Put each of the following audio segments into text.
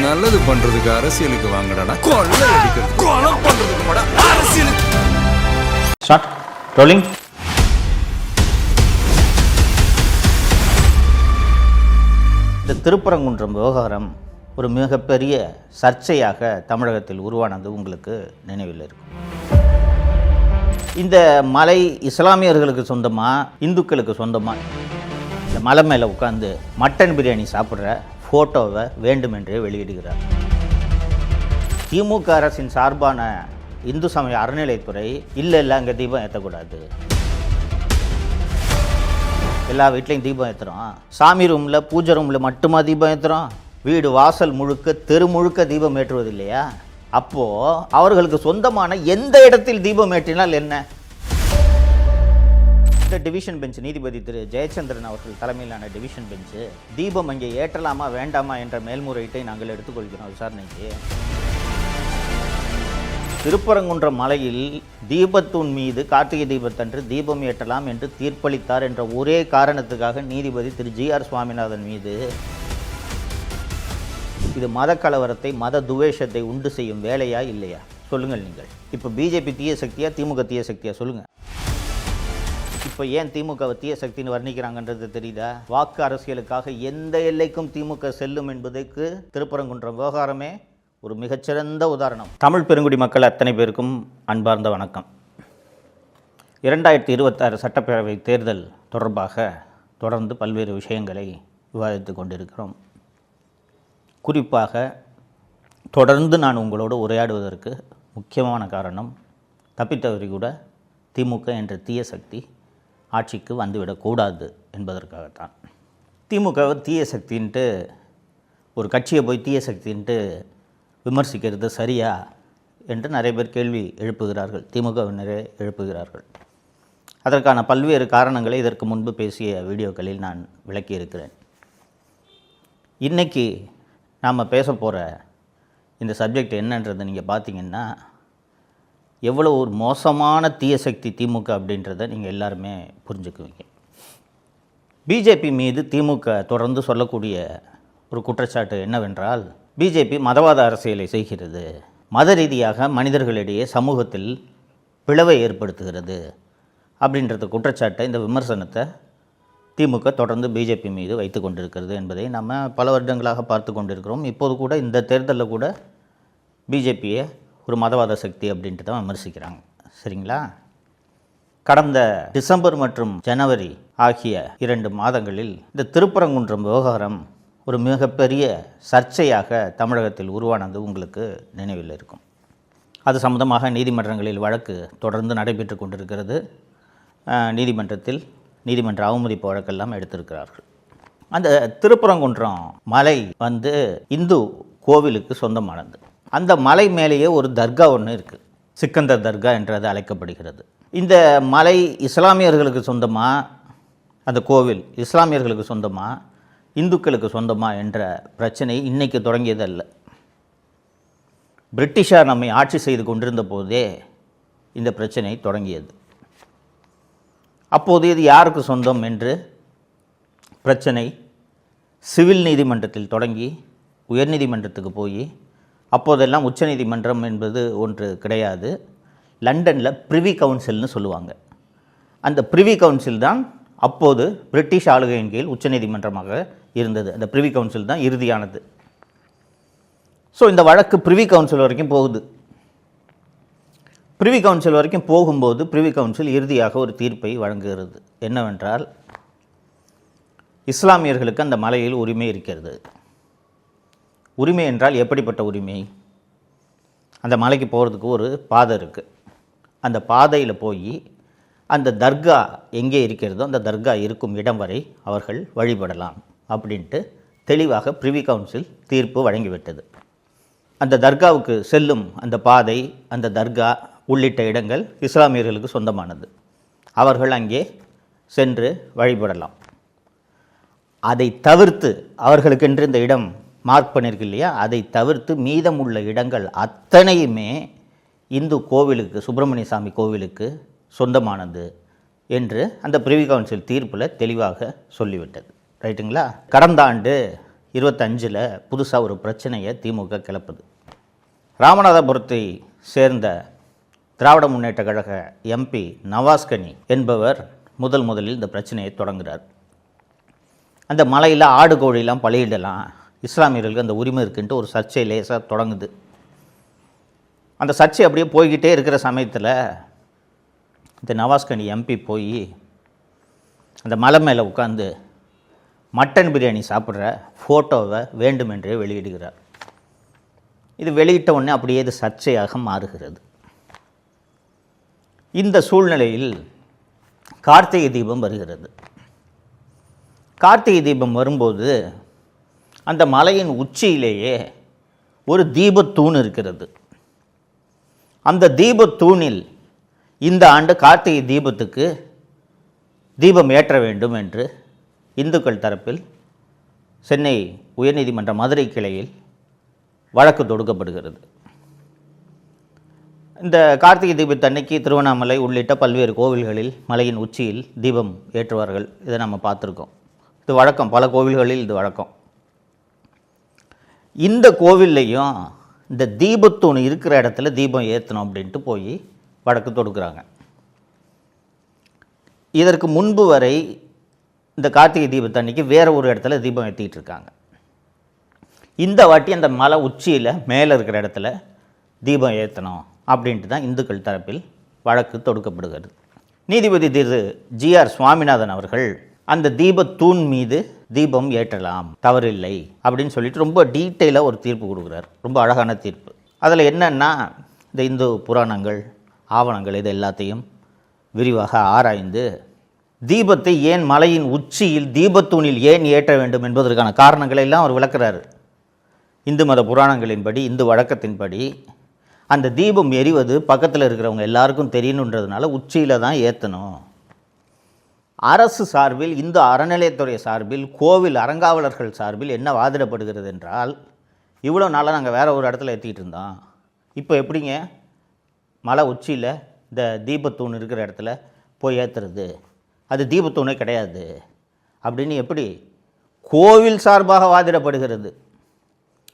நல்லது பண்றதுக்கு அரசியலுக்கு வாங்கடா, கொள்ளை அடிக்கிறது கொலை பண்றதுக்கு மாடா அரசியலுக்கு. Start rolling. இந்த திருப்பரங்குன்றம் விவகாரம் ஒரு மிகப்பெரிய சர்ச்சையாக தமிழகத்தில் உருவானது உங்களுக்கு நினைவில் இருக்கும். இந்த மலை இஸ்லாமியர்களுக்கு சொந்தமா இந்துக்களுக்கு சொந்தமா? இந்த மலை மேலே உட்காந்து மட்டன் பிரியாணி சாப்பிட்ற ஃபோட்டோவை வேண்டுமென்றே வெளியிடுகிறார். திமுக அரசின் சார்பான இந்து சமய அறநிலைத்துறை இல்லை அங்கே தீபம் ஏற்றக்கூடாது, எல்லா வீட்லேயும் தீபம் ஏற்றுறோம், சாமி ரூமில் பூஜை ரூமில் மட்டுமா தீபம் ஏற்றுறோம், வீடு வாசல் முழுக்க தெரு முழுக்க தீபம் ஏற்றுவது இல்லையா? அப்போது அவர்களுக்கு சொந்தமான எந்த இடத்தில் தீபம் ஏற்றினால் என்ன? இந்த டிவிஷன் பெஞ்ச் நீதிபதி திரு ஜெயச்சந்திரன் அவர்கள் தலைமையிலான டிவிஷன் பெஞ்சு தீபம் அங்கே ஏற்றலாமா வேண்டாமா என்ற மேல்முறையீட்டை நாங்கள் எடுத்துக்கொள்கிறோம் விசாரணைக்கு. திருப்பரங்குன்றம் மலையில் தீபத்தூண் மீது கார்த்திகை தீபத்தன்று தீபம் ஏற்றலாம் என்று தீர்ப்பளித்தார் என்ற ஒரே காரணத்துக்காக நீதிபதி திரு ஜி.ஆர். சுவாமிநாதன் மீது இது மத கலவரத்தை மத துவேஷத்தை உண்டு செய்யும் வேலையா இல்லையா? சொல்லுங்கள். நீங்கள் இப்போ பிஜேபி தீய சக்தியா திமுக தீய சக்தியா சொல்லுங்கள். இப்போ ஏன் திமுகவை தீய சக்தின்னு வர்ணிக்கிறாங்கன்றது தெரியுதா? வாக்கு அரசியலுக்காக எந்த எல்லைக்கும் திமுக செல்லும் என்பதற்கு திருப்பரங்குன்றம் விவகாரமே ஒரு மிகச்சிறந்த உதாரணம். தமிழ் பெருங்குடி மக்கள் அத்தனை பேருக்கும் அன்பார்ந்த வணக்கம். 2026 சட்டப்பேரவை தேர்தல் தொடர்பாக தொடர்ந்து பல்வேறு விஷயங்களை விவாதித்து கொண்டிருக்கிறோம். குறிப்பாக தொடர்ந்து நான் உங்களோடு உரையாடுவதற்கு முக்கியமான காரணம், தப்பித்தவறி கூட திமுக என்ற தீய சக்தி ஆட்சிக்கு வந்துவிடக்கூடாது என்பதற்காகத்தான். திமுகவை தீய சக்தின்ட்டு ஒரு கட்சியை போய் தீய சக்தின்ட்டு விமர்சிக்கிறது சரியா என்று நிறைய பேர் கேள்வி எழுப்புகிறார்கள், திமுகவினரே எழுப்புகிறார்கள். அதற்கான பல்வேறு காரணங்களை இதற்கு முன்பு பேசிய வீடியோக்களில் நான் விளக்கியிருக்கிறேன். இன்றைக்கி நாம் பேச போகிற இந்த சப்ஜெக்ட் என்னன்றதை நீங்கள் பார்த்தீங்கன்னா, எவ்வளோ ஒரு மோசமான தீய சக்தி திமுக அப்படின்றத நீங்கள் எல்லாருமே புரிஞ்சுக்குவீங்க. பிஜேபி மீது திமுக தொடர்ந்து சொல்லக்கூடிய ஒரு குற்றச்சாட்டு என்னவென்றால், பிஜேபி மதவாத அரசியலை செய்கிறது, மத ரீதியாக மனிதர்களிடையே சமூகத்தில் பிளவை ஏற்படுத்துகிறது அப்படின்றத குற்றச்சாட்டை, இந்த விமர்சனத்தை திமுக தொடர்ந்து பிஜேபி மீது வைத்து கொண்டிருக்கிறது என்பதை நம்ம பல வருடங்களாக பார்த்து கொண்டிருக்கிறோம். இப்போது கூட இந்த தேர்தலில் கூட பிஜேபியை ஒரு மதவாத சக்தி அப்படின்ட்டு தான் விமர்சிக்கிறாங்க. சரிங்களா? கடந்த டிசம்பர் மற்றும் ஜனவரி ஆகிய 2 மாதங்களில் இந்த திருப்பரங்குன்றம் விவகாரம் ஒரு மிகப்பெரிய சர்ச்சையாக தமிழகத்தில் உருவானது உங்களுக்கு நினைவில் இருக்கும். அது சம்பந்தமாக நீதிமன்றங்களில் வழக்கு தொடர்ந்து நடைபெற்று கொண்டிருக்கிறது. நீதிமன்ற அவமதிப்பு வழக்கெல்லாம் எடுத்திருக்கிறார்கள். அந்த திருப்பரங்குன்றம் மலை இந்து கோவிலுக்கு சொந்தமானது. அந்த மலை மேலேயே ஒரு தர்கா ஒன்று இருக்குது, சிக்கந்தர் தர்கா என்றது அழைக்கப்படுகிறது. இந்த மலை இஸ்லாமியர்களுக்கு சொந்தமா, அந்த கோவில் இஸ்லாமியர்களுக்கு சொந்தமா இந்துக்களுக்கு சொந்தமா என்ற பிரச்சனை இன்றைக்கு தொடங்கியதல்ல. பிரிட்டிஷார் நம்மை ஆட்சி செய்து கொண்டிருந்த போதே இந்த பிரச்சனை தொடங்கியது. அப்போது இது யாருக்கு சொந்தம் என்று பிரச்சனை சிவில் நீதிமன்றத்தில் தொடங்கி உயர்நீதிமன்றத்துக்கு போய், அப்போதெல்லாம் உச்சநீதிமன்றம் என்பது ஒன்று கிடையாது, லண்டனில் ப்ரிவி கவுன்சில்னு சொல்லுவாங்க. அந்த ப்ரிவி கவுன்சில் தான் அப்போது பிரிட்டிஷ் ஆளுகையின் கீழ் உச்சநீதிமன்றமாக இருந்தது. அந்த ப்ரிவி கவுன்சில் தான் இறுதியானது. ஸோ இந்த வழக்கு ப்ரிவி கவுன்சில் வரைக்கும் போகுது. ப்ரிவி கவுன்சில் வரைக்கும் போகும்போது ப்ரிவி கவுன்சில் இறுதியாக ஒரு தீர்ப்பை வழங்குகிறது. என்னவென்றால், இஸ்லாமியர்களுக்கு அந்த மலையில் உரிமை இருக்கிறது. உரிமை என்றால் எப்படிப்பட்ட உரிமை? அந்த மலைக்கு போகிறதுக்கு ஒரு பாதை இருக்குது. அந்த பாதையில் போய் அந்த தர்கா எங்கே இருக்கிறதோ அந்த தர்கா இருக்கும் இடம் வரை அவர்கள் வழிபடலாம் அப்படின்ட்டு தெளிவாக ப்ரிவி கவுன்சில் தீர்ப்பு வழங்கிவிட்டது. அந்த தர்காவுக்கு செல்லும் அந்த பாதை, அந்த தர்கா உள்ளிட்ட இடங்கள் இஸ்லாமியர்களுக்கு சொந்தமானது. அவர்கள் அங்கே சென்று வழிபடலாம். அதை தவிர்த்து, அவர்களுக்கென்று இந்த இடம் மார்க் பண்ணியிருக்கு இல்லையா, அதை தவிர்த்து மீதமுள்ள இடங்கள் அத்தனையுமே இந்து கோவிலுக்கு, சுப்பிரமணிய சாமி கோவிலுக்கு சொந்தமானது என்று அந்த ப்ரிவி கவுன்சில் தீர்ப்பில் தெளிவாக சொல்லிவிட்டது. ரைட்டுங்களா? கடந்த ஆண்டு 25 புதுசாக ஒரு பிரச்சனையை திமுக கிளப்புது. ராமநாதபுரத்தை சேர்ந்த திராவிட முன்னேற்ற கழக எம்பி நவாஸ்கனி என்பவர் முதலில் இந்த பிரச்சனையை தொடங்குகிறார். அந்த மலையில் ஆடு கோழிலாம் பலியிடலாம், இஸ்லாமியர்களுக்கு அந்த உரிமை இருக்குன்ட்டு ஒரு சர்ச்சை லேசாக தொடங்குது. அந்த சர்ச்சை அப்படியே போய்கிட்டே இருக்கிற சமயத்தில் இந்த நவாஸ்கனி எம்பி போய் அந்த மலை மேலே உட்காந்து மட்டன் பிரியாணி சாப்பிட்ற ஃபோட்டோவை வேண்டுமென்றே வெளியிடுகிறார். இது வெளியிட்ட உடனே அப்படியே இது சர்ச்சையாக மாறுகிறது. இந்த சூழ்நிலையில் கார்த்திகை தீபம் வருகிறது. கார்த்திகை தீபம் வரும்போது அந்த மலையின் உச்சியிலேயே ஒரு தீபத்தூண் இருக்கிறது. அந்த தீபத்தூணில் இந்த ஆண்டு கார்த்திகை தீபத்துக்கு தீபம் ஏற்ற வேண்டும் என்று இந்துக்கள் தரப்பில் சென்னை உயர்நீதிமன்ற மதுரை கிளையில் வழக்கு தொடுக்கப்படுகிறது. இந்த கார்த்திகை தீபத்தன்னைக்கு திருவண்ணாமலை உள்ளிட்ட பல்வேறு கோவில்களில் மலையின் உச்சியில் தீபம் ஏற்றுவார்கள். இதை நம்ம பார்த்துருக்கோம். இது வழக்கம், பல கோவில்களில் இது வழக்கம். இந்த கோவில்லையும் இந்த தீபத்தூண் இருக்கிற இடத்துல தீபம் ஏற்றணும் அப்படின்ட்டு போய் வழக்கு தொடுக்கிறாங்க. இதற்கு முன்பு வரை இந்த கார்த்திகை தீபத்தன்னைக்கு வேறு ஒரு இடத்துல தீபம் ஏற்றிக்கிட்டு இருக்காங்க. இந்த வாட்டி அந்த மலை உச்சியில் மேலே இருக்கிற இடத்துல தீபம் ஏற்றணும் அப்படின்ட்டு தான் இந்துக்கள் தரப்பில் வழக்கு தொடுக்கப்படுகிறது. நீதிபதி திரு GR சுவாமிநாதன் அவர்கள் அந்த தீபத்தூண் மீது தீபம் ஏற்றலாம், தவறில்லை அப்படின்னு சொல்லிட்டு ரொம்ப டீட்டெயிலாக ஒரு தீர்ப்பு கொடுக்குறார். ரொம்ப அழகான தீர்ப்பு. அதில் என்னென்னா, இந்த இந்து புராணங்கள், ஆவணங்கள் இது எல்லாத்தையும் விரிவாக ஆராய்ந்து தீபத்தை ஏன் மலையின் உச்சியில் தீபத்தூணில் ஏன் ஏற்ற வேண்டும் என்பதற்கான காரணங்களை எல்லாம் அவர் விளக்குறாரு. இந்து மத புராணங்களின்படி, இந்து வழக்கத்தின்படி அந்த தீபம் எரிவது பக்கத்தில் இருக்கிறவங்க எல்லாருக்கும் தெரியணுன்றதுனால உச்சியில் தான் ஏற்றணும். அரசு சார்பில், இந்து அறநிலையத்துறை சார்பில், கோவில் அறங்காவலர்கள் சார்பில் என்ன வாதிடப்படுகிறது என்றால், இவ்வளோ நாளாக நாங்கள் வேறு ஒரு இடத்துல ஏற்றிக்கிட்டு இருந்தோம், இப்போ எப்படிங்க மலை உச்சியில் இந்த தீபத்தூண் இருக்கிற இடத்துல போய் ஏற்றுறது, அது தீபத்தூணே கிடையாது அப்படின்னு எப்படி கோவில் சார்பாக வாதிடப்படுகிறது.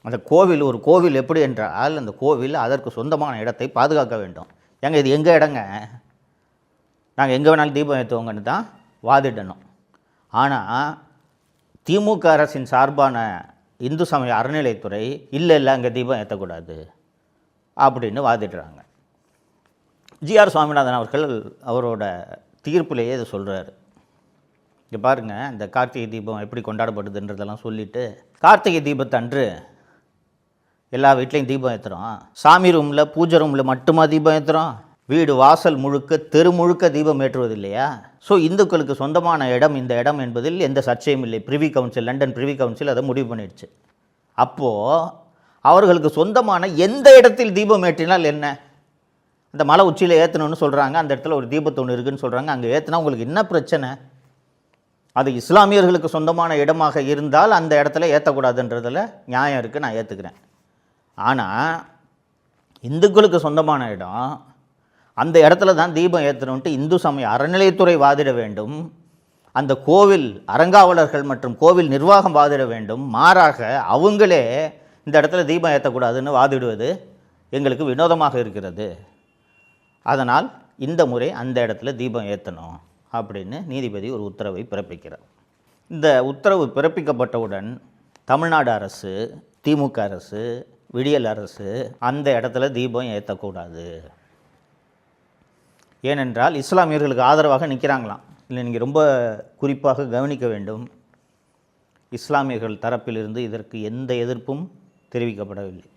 அந்த கோவில் ஒரு கோவில் எப்படி என்றால், அந்த கோவில் அதற்கு சொந்தமான இடத்தை பாதுகாக்க வேண்டும். ஏங்க இது எங்கள் இடங்க, நாங்கள் எங்கே வேணாலும் தீபம் ஏற்றுவோங்கன்னு தான் வாதிடணும். ஆனால் திமுக அரசின் சார்பான இந்து சமய அறநிலையத்துறை இல்லை அங்கே தீபம் ஏற்றக்கூடாது அப்படின்னு வாதிடுறாங்க. GR சுவாமிநாதன் அவர்கள் அவரோட தீர்ப்பிலேயே இதை சொல்கிறாரு. இங்கே பாருங்கள், இந்த கார்த்திகை தீபம் எப்படி கொண்டாடப்படுதுன்றதெல்லாம் சொல்லிவிட்டு, கார்த்திகை தீபத்தன்று எல்லா வீட்லேயும் தீபம் ஏற்றுறோம், சாமி ரூமில் பூஜை ரூமில் மட்டுமா தீபம் ஏற்றுறோம், வீடு வாசல் முழுக்க தெரு முழுக்க தீபம் ஏற்றுவது இல்லையா? ஸோ இந்துக்களுக்கு சொந்தமான இடம் இந்த இடம் என்பதில் எந்த சர்ச்சையும் இல்லை. பிரிவி கவுன்சில், லண்டன் பிரிவி கவுன்சில் அதை முடிவு பண்ணிடுச்சு. அப்போது அவர்களுக்கு சொந்தமான எந்த இடத்தில் தீபம் ஏற்றினால் என்ன? அந்த மலை உச்சியில் ஏற்றணும்னு சொல்கிறாங்க, அந்த இடத்துல ஒரு தீபத்தொன்று இருக்குதுன்னு சொல்கிறாங்க, அங்கே ஏற்றினா உங்களுக்கு என்ன பிரச்சனை? அது இஸ்லாமியர்களுக்கு சொந்தமான இடமாக இருந்தால் அந்த இடத்துல ஏற்றக்கூடாதுன்றதில் நியாயம் இருக்குது, நான் ஏற்றுக்கிறேன். ஆனால் இந்துக்களுக்கு சொந்தமான இடம், அந்த இடத்துல தான் தீபம் ஏற்றணுன்ட்டு இந்து சமய அறநிலையத்துறை வாதிட வேண்டும், அந்த கோவில் அறங்காவலர்கள் மற்றும் கோவில் நிர்வாகம் வாதிட வேண்டும். மாறாக அவங்களே இந்த இடத்துல தீபம் ஏற்றக்கூடாதுன்னு வாதிடுவது எங்களுக்கு வினோதமாக இருக்கிறது. அதனால் இந்த முறை அந்த இடத்துல தீபம் ஏற்றணும் அப்படின்னு நீதிபதி ஒரு உத்தரவை பிறப்பிக்கிறார். இந்த உத்தரவு பிறப்பிக்கப்பட்டவுடன் தமிழ்நாடு அரசு, திமுக அரசு, விடியல் அரசு அந்த இடத்துல தீபம் ஏற்றக்கூடாது. ஏனென்றால் இஸ்லாமியர்களுக்கு ஆதரவாக நிற்கிறாங்களாம். இல்லை, நீங்கள் ரொம்ப குறிப்பாக கவனிக்க வேண்டும், இஸ்லாமியர்கள் தரப்பிலிருந்து இதற்கு எந்த எதிர்ப்பும் தெரிவிக்கப்படவில்லை.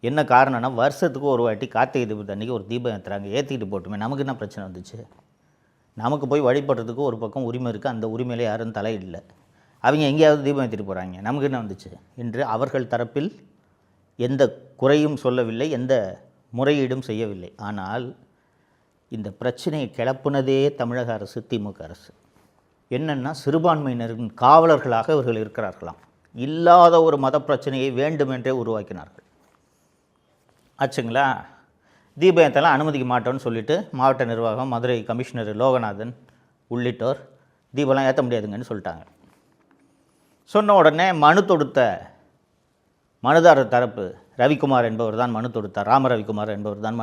என்ன காரணம்னா, வருஷத்துக்கு ஒரு வாட்டி கார்த்திகை தீபத்து அன்றைக்கி ஒரு தீபம் ஏற்றுறாங்க, ஏற்றிக்கிட்டு போட்டுமே, நமக்கு என்ன பிரச்சனை வந்துச்சு? நமக்கு போய் வழிபடுறதுக்கு ஒரு பக்கம் உரிமை இருக்குது, அந்த உரிமையில யாரும் தலையிடலை. அவங்க எங்கேயாவது தீபம் ஏற்றிட்டு போகிறாங்க, நமக்கு என்ன வந்துச்சு என்று அவர்கள் தரப்பில் எந்த குறையும் சொல்லவில்லை, எந்த முறையீடும் செய்யவில்லை. ஆனால் இந்த பிரச்சனையை கிளப்புனதே தமிழக அரசு, திமுக அரசு. என்னென்னா, சிறுபான்மையினரின் காவலர்களாக இவர்கள் இருக்கிறார்களாம். இல்லாத ஒரு மத பிரச்சனையை வேண்டுமென்றே உருவாக்கினார்கள். ஆச்சுங்களா? தீபம் ஏற்றலாம் அனுமதிக்க மாட்டோன்னு சொல்லிவிட்டு மாவட்ட நிர்வாகம், மதுரை கமிஷனர் லோகநாதன் உள்ளிட்டோர் தீபம்லாம் ஏற்ற முடியாதுங்கன்னு சொல்லிட்டாங்க. சொன்ன உடனே மனு தொடுத்த மனுதாரர் தரப்பு ரவிக்குமார் என்பவர் தான் மனு தொடுத்தார். ராம ரவிக்குமார் என்பவர் தான்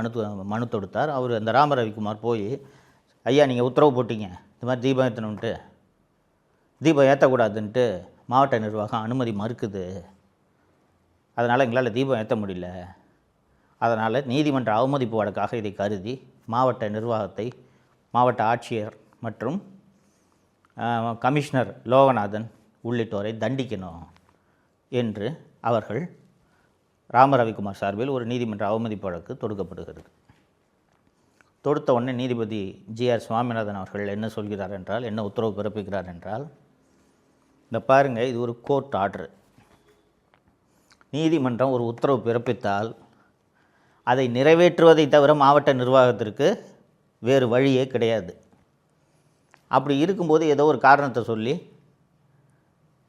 மனு தொடுத்தார். அவர் அந்த ராம ரவிக்குமார் போய், ஐயா நீங்கள் உத்தரவு போட்டீங்க இந்த மாதிரி தீபம் ஏற்றணுன்ட்டு, தீபம் ஏற்றக்கூடாதுன்ட்டு மாவட்ட நிர்வாகம் அனுமதி மறுக்குது, அதனால் எங்களால் தீபம் ஏற்ற முடியல, அதனால் நீதிமன்ற அவமதிப்பு வழக்காக இதை கருதி மாவட்ட நிர்வாகத்தை, மாவட்ட ஆட்சியர் மற்றும் கமிஷனர் லோகநாதன் உள்ளிட்டோரை தண்டிக்கணும் என்று அவர்கள் ராம ரவிக்குமார் சார்பில் ஒரு நீதிமன்ற அவமதிப்பு வழக்கு தொடுக்கப்படுகிறது. தொடுத்த உடனே நீதிபதி ஜி.ஆர். சுவாமிநாதன் அவர்கள் என்ன சொல்கிறார் என்றால், என்ன உத்தரவு பிறப்பிக்கிறார் என்றால், இந்த பாருங்கள், இது ஒரு கோர்ட் ஆர்டர். நீதிமன்றம் ஒரு உத்தரவு பிறப்பித்தால் அதை நிறைவேற்றுவதை தவிர மாவட்ட நிர்வாகத்திற்கு வேறு வழியே கிடையாது. அப்படி இருக்கும்போது ஏதோ ஒரு காரணத்தை சொல்லி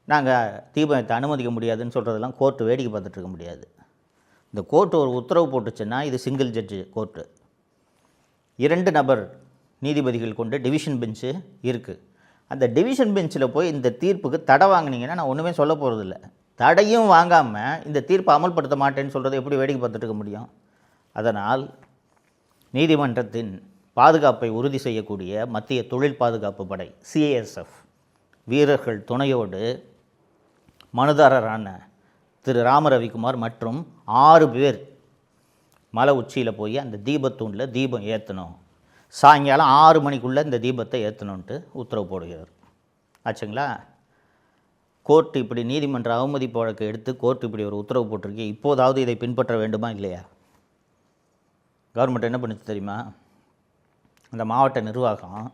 நாங்கள் தீபத்தை அனுமதிக்க முடியாதுன்னு சொல்கிறதெல்லாம் கோர்ட்டு வேடிக்கை பார்த்துட்டு இருக்க முடியாது. இந்த கோர்ட்டு ஒரு உத்தரவு போட்டுச்சுன்னா இது சிங்கிள் ஜட்ஜு கோர்ட்டு, 2 நபர் நீதிபதிகள் கொண்டு டிவிஷன் பெஞ்சு இருக்குது. அந்த டிவிஷன் பெஞ்சில் போய் இந்த தீர்ப்புக்கு தடை வாங்கினீங்கன்னா நான் ஒன்றுமே சொல்ல போகிறதில்ல. தடையும் வாங்காமல் இந்த தீர்ப்பை அமல்படுத்த மாட்டேன்னு சொல்கிறத எப்படி வேடிக்கை பார்த்துட்டு இருக்க முடியும்? அதனால் நீதிமன்றத்தின் பாதுகாப்பை உறுதி செய்யக்கூடிய மத்திய தொழில் பாதுகாப்பு படை CISF வீரர்கள் துணையோடு மனுதாரரான திரு ராம ரவிக்குமார் மற்றும் 6 பேர் மலை உச்சியில் போய் அந்த தீபத்தூணில் தீபம் ஏற்றணும், சாயங்காலம் 6 மணிக்குள்ளே இந்த தீபத்தை ஏற்றணுன்ட்டு உத்தரவு போடுகிறார். ஆச்சுங்களா? கோர்ட்டு இப்படி நீதிமன்ற அவமதிப்பு வழக்கு எடுத்து கோர்ட்டு இப்படி ஒரு உத்தரவு போட்டிருக்கு. இப்போதாவது இதை பின்பற்ற வேண்டுமா இல்லையா? கவர்மெண்ட் என்ன பண்ணுச்சு தெரியுமா? அந்த மாவட்ட நிர்வாகம்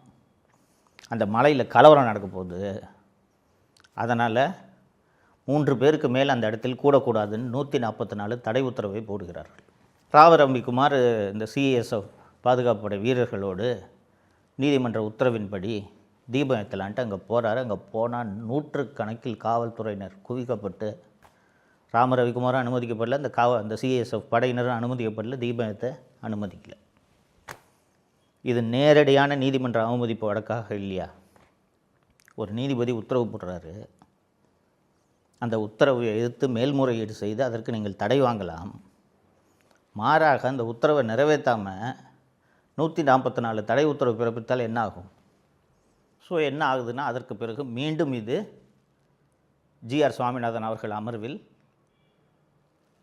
அந்த மலையில் கலவரம் நடக்க போகுது, அதனால் 3 பேருக்கு மேல் அந்த இடத்தில் கூடக்கூடாதுன்னு 144 தடை உத்தரவை போடுகிறார்கள். ராம ரவிக்குமார் இந்த CISF பாதுகாப்பு படை வீரர்களோடு நீதிமன்ற உத்தரவின்படி தீபம் ஏற்றலான்ட்டு அங்கே போகிறாரு. அங்கே போனால் 100கணக்கில் காவல்துறையினர் குவிக்கப்பட்டு ராம ரவிக்குமாரும் அனுமதிக்கப்படல, அந்த CISF படையினரும் அனுமதிக்கப்படல, தீபம் ஏற்ற அனுமதிக்கலை. இது நேரடியான நீதிமன்ற அவமதிப்பு வழக்காக இல்லையா? ஒரு நீதிபதி உத்தரவு போடுறாரு, அந்த உத்தரவை எதிர்த்து மேல்முறையீடு செய்து அதற்கு நீங்கள் தடை வாங்கலாம். மாறாக அந்த உத்தரவை நிறைவேற்றாமல் 144 தடை உத்தரவு பிறப்பித்தால் என்ன ஆகும்? ஸோ என்ன ஆகுதுன்னா, அதற்கு பிறகு மீண்டும் இது ஜி.ஆர். சுவாமிநாதன் அவர்கள் அமர்வில்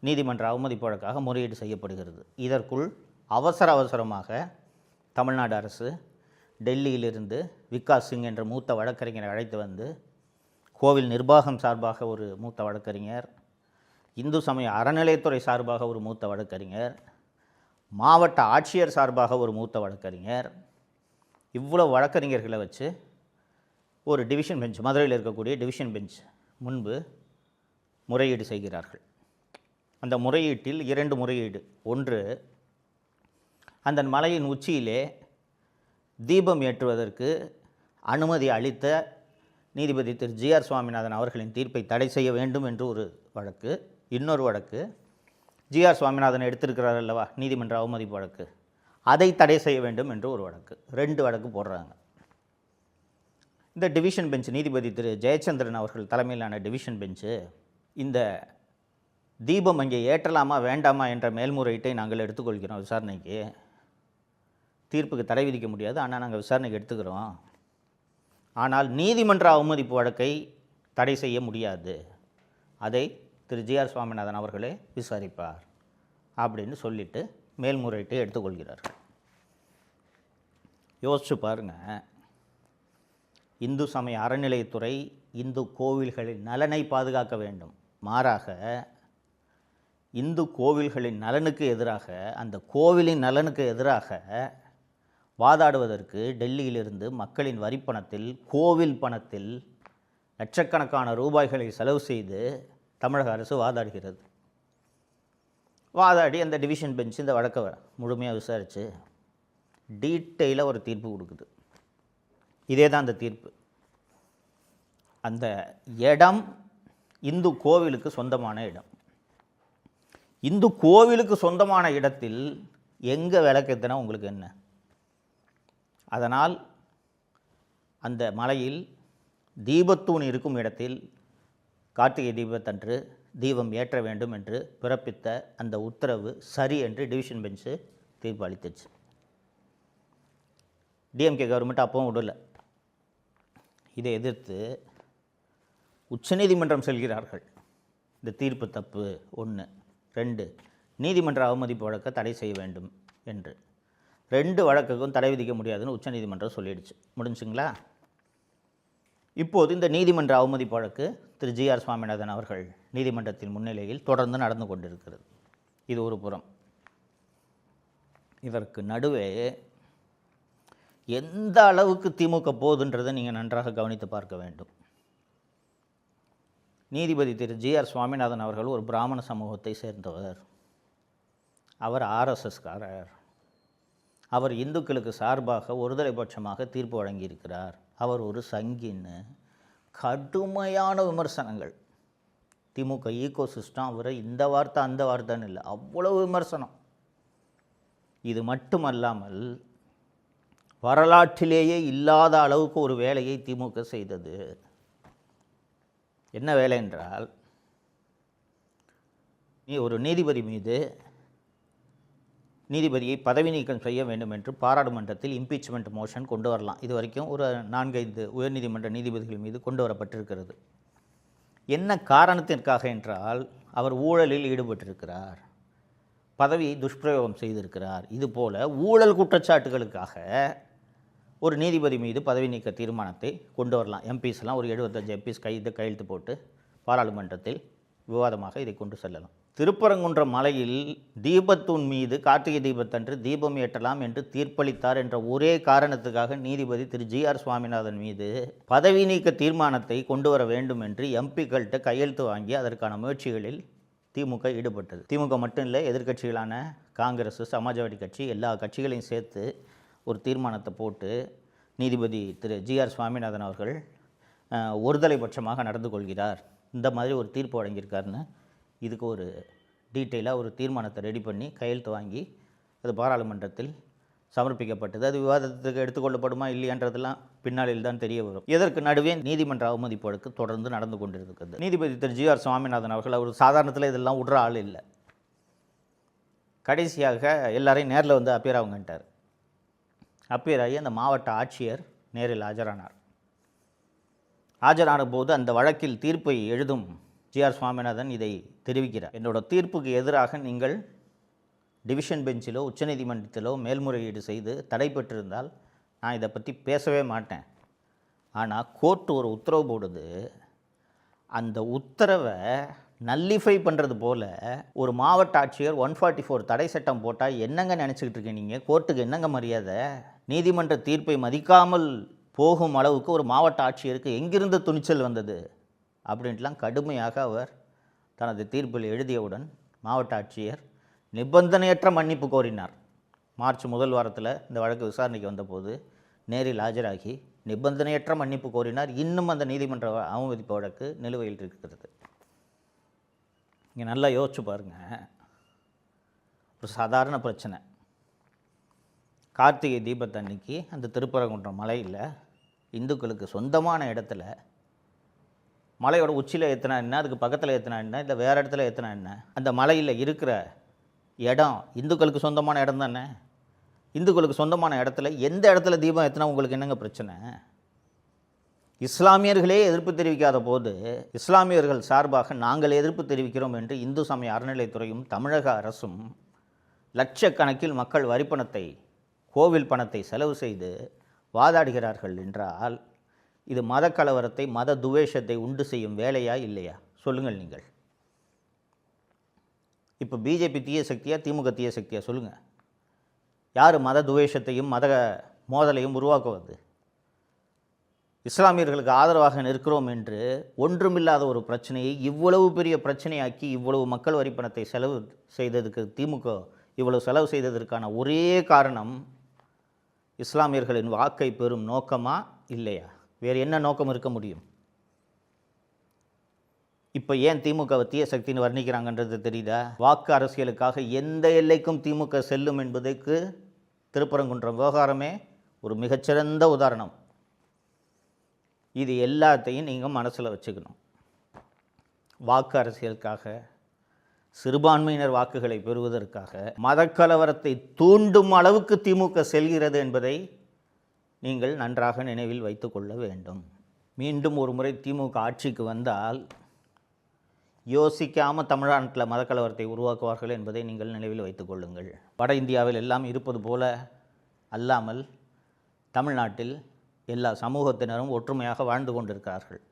நீதிமன்ற அவமதிப்பு வழக்காக முறையீடு செய்யப்படுகிறது. இதற்குள் அவசரமாக தமிழ்நாடு அரசு டெல்லியிலிருந்து விகாஸ் சிங் என்ற மூத்த வழக்கறிஞரை அழைத்து வந்து, கோவில் நிர்வாகம் சார்பாக ஒரு மூத்த வழக்கறிஞர், இந்து சமய அறநிலையத்துறை சார்பாக ஒரு மூத்த வழக்கறிஞர், மாவட்ட ஆட்சியர் சார்பாக ஒரு மூத்த வழக்கறிஞர், இவ்வளோ வழக்கறிஞர்களை வச்சு ஒரு டிவிஷன் பெஞ்ச், மதுரையில் இருக்கக்கூடிய டிவிஷன் பெஞ்ச் முன்பு முறையீடு செய்கிறார்கள். அந்த முறையீட்டில் 2 முறையீடு. ஒன்று, அந்த மலையின் உச்சியிலே தீபம் ஏற்றுவதற்கு அனுமதி அளித்த நீதிபதி திரு ஜி.ஆர். சுவாமிநாதன் அவர்களின் தீர்ப்பை தடை செய்ய வேண்டும் என்று ஒரு வழக்கு. இன்னொரு வழக்கு, ஜி.ஆர். சுவாமிநாதன் எடுத்திருக்கிறார் அல்லவா நீதிமன்ற அவமதிப்பு வழக்கு, அதை தடை செய்ய வேண்டும் என்று ஒரு வழக்கு. 2 வழக்கு போடுறாங்க. இந்த டிவிஷன் பெஞ்ச், நீதிபதி திரு ஜெயச்சந்திரன் அவர்கள் தலைமையிலான டிவிஷன் பெஞ்சு, இந்த தீபம் அங்கே ஏற்றலாமா வேண்டாமா என்ற மேல்முறையீட்டை நாங்கள் எடுத்துக்கொள்கிறோம் விசாரணைக்கு, தீர்ப்புக்கு தடை விதிக்க முடியாது, ஆனால் நாங்கள் விசாரணைக்கு எடுத்துக்கிறோம், ஆனால் நீதிமன்ற அவமதிப்பு வழக்கை தடை செய்ய முடியாது, அதை திரு ஜி.ஆர். சுவாமிநாதன் அவர்களே விசாரிப்பார் அப்படின்னு சொல்லிட்டு மேல்முறையீட்டை எடுத்துக்கொள்கிறார்கள். யோசிச்சு பாருங்கள், இந்து சமய அறநிலையத்துறை இந்து கோவில்களின் நலனை பாதுகாக்க வேண்டும், மாறாக இந்து கோவில்களின் நலனுக்கு எதிராக, அந்த கோவிலின் நலனுக்கு எதிராக வாதாடுவதற்கு டெல்லியிலிருந்து மக்களின் வரிப்பணத்தில், கோவில் பணத்தில் லட்சக்கணக்கான ரூபாய்களை செலவு செய்து தமிழக அரசு வாதாடுகிறது. வாதாடி அந்த டிவிஷன் பெஞ்ச் இந்த வழக்கை முழுமையாக விசாரித்து டீட்டெயிலாக ஒரு தீர்ப்பு கொடுக்குது. இதே தான் அந்த தீர்ப்பு. அந்த இடம் இந்து கோவிலுக்கு சொந்தமான இடம். இந்து கோவிலுக்கு சொந்தமான இடத்தில் எங்கே விளக்கேற்றினா உங்களுக்கு என்ன? அதனால் அந்த மலையில் தீபத்தூண் இருக்கும் இடத்தில் கார்த்திகை தீபத்தன்று தீபம் ஏற்ற வேண்டும் என்று பிறப்பித்த அந்த உத்தரவு சரி என்று டிவிஷன் பெஞ்சு தீர்ப்பு அளித்துச்சு. டிஎம்கே கவர்மெண்ட் அப்பவும் விடலை. இதை எதிர்த்து உச்சநீதிமன்றம் செல்கிறார்கள். இந்த தீர்ப்பு தப்பு 1. 2, நீதிமன்ற அவமதிப்பு வழக்கை தடை செய்ய வேண்டும் என்று. 2 வழக்குக்கும் தடை விதிக்க முடியாதுன்னு உச்சநீதிமன்றம் சொல்லிடுச்சு. முடிஞ்சுங்களா? இப்போது இந்த நீதிமன்ற அவமதிப்பு வழக்கு திரு ஜி.ஆர். சுவாமிநாதன் அவர்கள் நீதிமன்றத்தின் முன்னிலையில் தொடர்ந்து நடந்து கொண்டிருக்கிறது. இது ஒரு புறம். இதற்கு நடுவே எந்த அளவுக்கு திமுக போகுதுன்றதை நீங்கள் நன்றாக கவனித்து பார்க்க வேண்டும். நீதிபதி திரு ஜி.ஆர். சுவாமிநாதன் அவர்கள் ஒரு பிராமண சமூகத்தை சேர்ந்தவர். அவர் ஆர்எஸ்எஸ்காரர். அவர் இந்துக்களுக்கு சார்பாக ஒருதலை பட்சமாக தீர்ப்பு வழங்கியிருக்கிறார். அவர் ஒரு சங்கின்னு கடுமையான விமர்சனங்கள். திமுக ஈகோ சிஸ்டம் அவரை இந்த வார்த்தை அந்த வார்த்தைன்னு இல்லை, அவ்வளவு விமர்சனம். இது மட்டுமல்லாமல் வரலாற்றிலேயே இல்லாத அளவுக்கு ஒரு வேலையை திமுக செய்தது. என்ன வேலை என்றால், ஒரு நீதிபதி மீது நீதிபதியை பதவி நீக்கம் செய்ய வேண்டும் என்று பாராளுமன்றத்தில் இம்பீச்மெண்ட் மோஷன் கொண்டு வரலாம். இது வரைக்கும் ஒரு 4-5 உயர்நீதிமன்ற நீதிபதிகள் மீது கொண்டு வரப்பட்டிருக்கிறது. என்ன காரணத்திற்காக என்றால், அவர் ஊழலில் ஈடுபட்டிருக்கிறார், பதவியை துஷ்பிரயோகம் செய்திருக்கிறார். இதுபோல் ஊழல் குற்றச்சாட்டுகளுக்காக ஒரு நீதிபதி மீது பதவி நீக்க தீர்மானத்தை கொண்டு வரலாம். எம்பிஸ்லாம் ஒரு 75 எம்பிஸ் கையெழுத்து போட்டு பாராளுமன்றத்தில் விவாதமாக இதை கொண்டு செல்லலாம். திருப்பரங்குன்றம் மலையில் தீபத்தூண் மீது கார்த்திகை தீபத்தன்று தீபம் ஏற்றலாம் என்று தீர்ப்பளித்தார் என்ற ஒரே காரணத்துக்காக நீதிபதி திரு ஜி.ஆர். சுவாமிநாதன் மீது பதவி நீக்க தீர்மானத்தை கொண்டு வர வேண்டும் என்று எம்பிக்கள்கிட்ட கையெழுத்து வாங்கி அதற்கான முயற்சிகளில் திமுக ஈடுபட்டது. திமுக மட்டும் இல்லை, எதிர்க்கட்சிகளான காங்கிரஸ், சமாஜ்வாடி கட்சி எல்லா கட்சிகளையும் சேர்த்து ஒரு தீர்மானத்தை போட்டு நீதிபதி திரு ஜி.ஆர். சுவாமிநாதன் அவர்கள் ஒருதலை பட்சமாக நடந்து கொள்கிறார், இந்த மாதிரி ஒரு தீர்ப்பு வழங்கியிருக்காருன்னு இதுக்கு ஒரு டீட்டெயிலாக ஒரு தீர்மானத்தை ரெடி பண்ணி கையெழுத்து வாங்கி அது பாராளுமன்றத்தில் சமர்ப்பிக்கப்பட்டது. அது விவாதத்துக்கு எடுத்துக்கொள்ளப்படுமா இல்லையான்றதெல்லாம் பின்னாளில் தான் தெரிய வரும். இதற்கு நடுவே நீதிமன்ற அவமதிப்பு வழக்கு தொடர்ந்து நடந்து கொண்டிருக்கிறது. நீதிபதி திரு ஜி.ஆர். சுவாமிநாதன் அவர்கள் அவர் சாதாரணத்தில் இதெல்லாம் விடுற ஆள் இல்லை. கடைசியாக எல்லாரையும் நேரில் வந்து அப்பியர் ஆகுங்கன்ட்டார். அப்பியர் ஆகி அந்த மாவட்ட ஆட்சியர் நேரில் ஆஜரானார். ஆஜரான போது அந்த வழக்கில் தீர்ப்பை எழுதும் ஜி.ஆர். சுவாமிநாதன் இதை தெரிவிக்கிறார். என்னோட தீர்ப்புக்கு எதிராக நீங்கள் டிவிஷன் பெஞ்சிலோ உச்சநீதிமன்றத்திலோ மேல்முறையீடு செய்து தடை பெற்றிருந்தால் நான் இதை பற்றி பேசவே மாட்டேன். ஆனால் கோர்ட் ஒரு உத்தரவு போடுது, அந்த உத்தரவை நல்லிஃபை பண்ணுறது போல் ஒரு மாவட்ட ஆட்சியர் 144 தடை சட்டம் போட்டால் என்னங்க நினச்சிக்கிட்டு இருக்கீங்க நீங்கள்? கோர்ட்டுக்கு என்னங்க மரியாதை? நீதிமன்ற தீர்ப்பை மதிக்காமல் போகும் அளவுக்கு ஒரு மாவட்ட ஆட்சியருக்கு எங்கிருந்து துணிச்சல் வந்தது அப்படின்ட்டுலாம் கடுமையாக அவர் தனது தீர்ப்பில் எழுதியவுடன் மாவட்ட ஆட்சியர் நிபந்தனையற்ற மன்னிப்பு கோரினார். மார்ச் முதல் வாரத்தில் இந்த வழக்கு விசாரணைக்கு வந்தபோது நேரில் ஆஜராகி நிபந்தனையற்ற மன்னிப்பு கோரினார். இன்னும் அந்த நீதிமன்ற அவமதிப்பு வழக்கு நிலுவையில் இருக்கிறது. இங்கே நல்லா யோசிச்சு பாருங்கள். ஒரு சாதாரண பிரச்சனை. கார்த்திகை தீபத்தன்னைக்கு அந்த திருப்பரங்குன்றம் மலையில் இந்துக்களுக்கு சொந்தமான இடத்துல மலையோட உச்சியில் ஏற்றினா என்ன, அதுக்கு பக்கத்தில் ஏற்றினா என்ன, இல்லை வேறு இடத்துல ஏற்றினா என்ன, அந்த மலையில் இருக்கிற இடம் இந்துக்களுக்கு சொந்தமான இடம் தானே. இந்துக்களுக்கு சொந்தமான இடத்துல எந்த இடத்துல தீபம் ஏற்றினா உங்களுக்கு என்னங்க பிரச்சனை? இஸ்லாமியர்களே எதிர்ப்பு தெரிவிக்காத போது இஸ்லாமியர்கள் சார்பாக நாங்கள் எதிர்ப்பு தெரிவிக்கிறோம் என்று இந்து சமய அறநிலைத்துறையும் தமிழக அரசும் லட்சக்கணக்கில் மக்கள் வரிப்பணத்தை, கோவில் பணத்தை செலவு செய்து வாதாடுகிறார்கள் என்றால் இது மத கலவரத்தை, மத துவேஷத்தை உண்டு செய்யும் வேலையா இல்லையா? சொல்லுங்கள் நீங்கள். இப்போ பிஜேபி தீய சக்தியா, திமுக தீய சக்தியா? சொல்லுங்கள். யார் மத துவேஷத்தையும் மத மோதலையும் உருவாக்குவது? இஸ்லாமியர்களுக்கு ஆதரவாக நிற்கிறோம் என்று ஒன்றுமில்லாத ஒரு பிரச்சனையை இவ்வளவு பெரிய பிரச்சனையாக்கி இவ்வளவு மக்கள் வரிப்பணத்தை செலவு செய்ததுக்கு திமுக இவ்வளவு செலவு செய்ததற்கான ஒரே காரணம் இஸ்லாமியர்களின் வாக்கை பெறும் நோக்கமா இல்லையா? வேறு என்ன நோக்கம் இருக்க முடியும்? இப்போ ஏன் திமுகவை தீய சக்தின்னு வர்ணிக்கிறாங்கன்றது தெரியுதா? வாக்கு அரசியலுக்காக எந்த எல்லைக்கும் திமுக செல்லும் என்பதற்கு திருப்பரங்குன்றம் விவகாரமே ஒரு மிகச்சிறந்த உதாரணம். இது எல்லாத்தையும் நீங்கள் மனசில் வச்சுக்கணும். வாக்கு அரசியலுக்காக, சிறுபான்மையினர் வாக்குகளை பெறுவதற்காக மதக்கலவரத்தை தூண்டும் அளவுக்கு திமுக செல்கிறது என்பதை நீங்கள் நன்றாக நினைவில் வைத்து கொள்ள வேண்டும். மீண்டும் ஒரு முறை திமுக ஆட்சிக்கு வந்தால் யோசிக்காமல் தமிழ்நாட்டில் மதக்கலவரத்தை உருவாக்குவார்கள் என்பதை நீங்கள் நினைவில் வைத்து கொள்ளுங்கள். வட இந்தியாவில் எல்லாம் இருப்பது போல அல்லாமல் தமிழ்நாட்டில் எல்லா சமூகத்தினரும் ஒற்றுமையாக வாழ்ந்து கொண்டிருக்கிறார்கள்.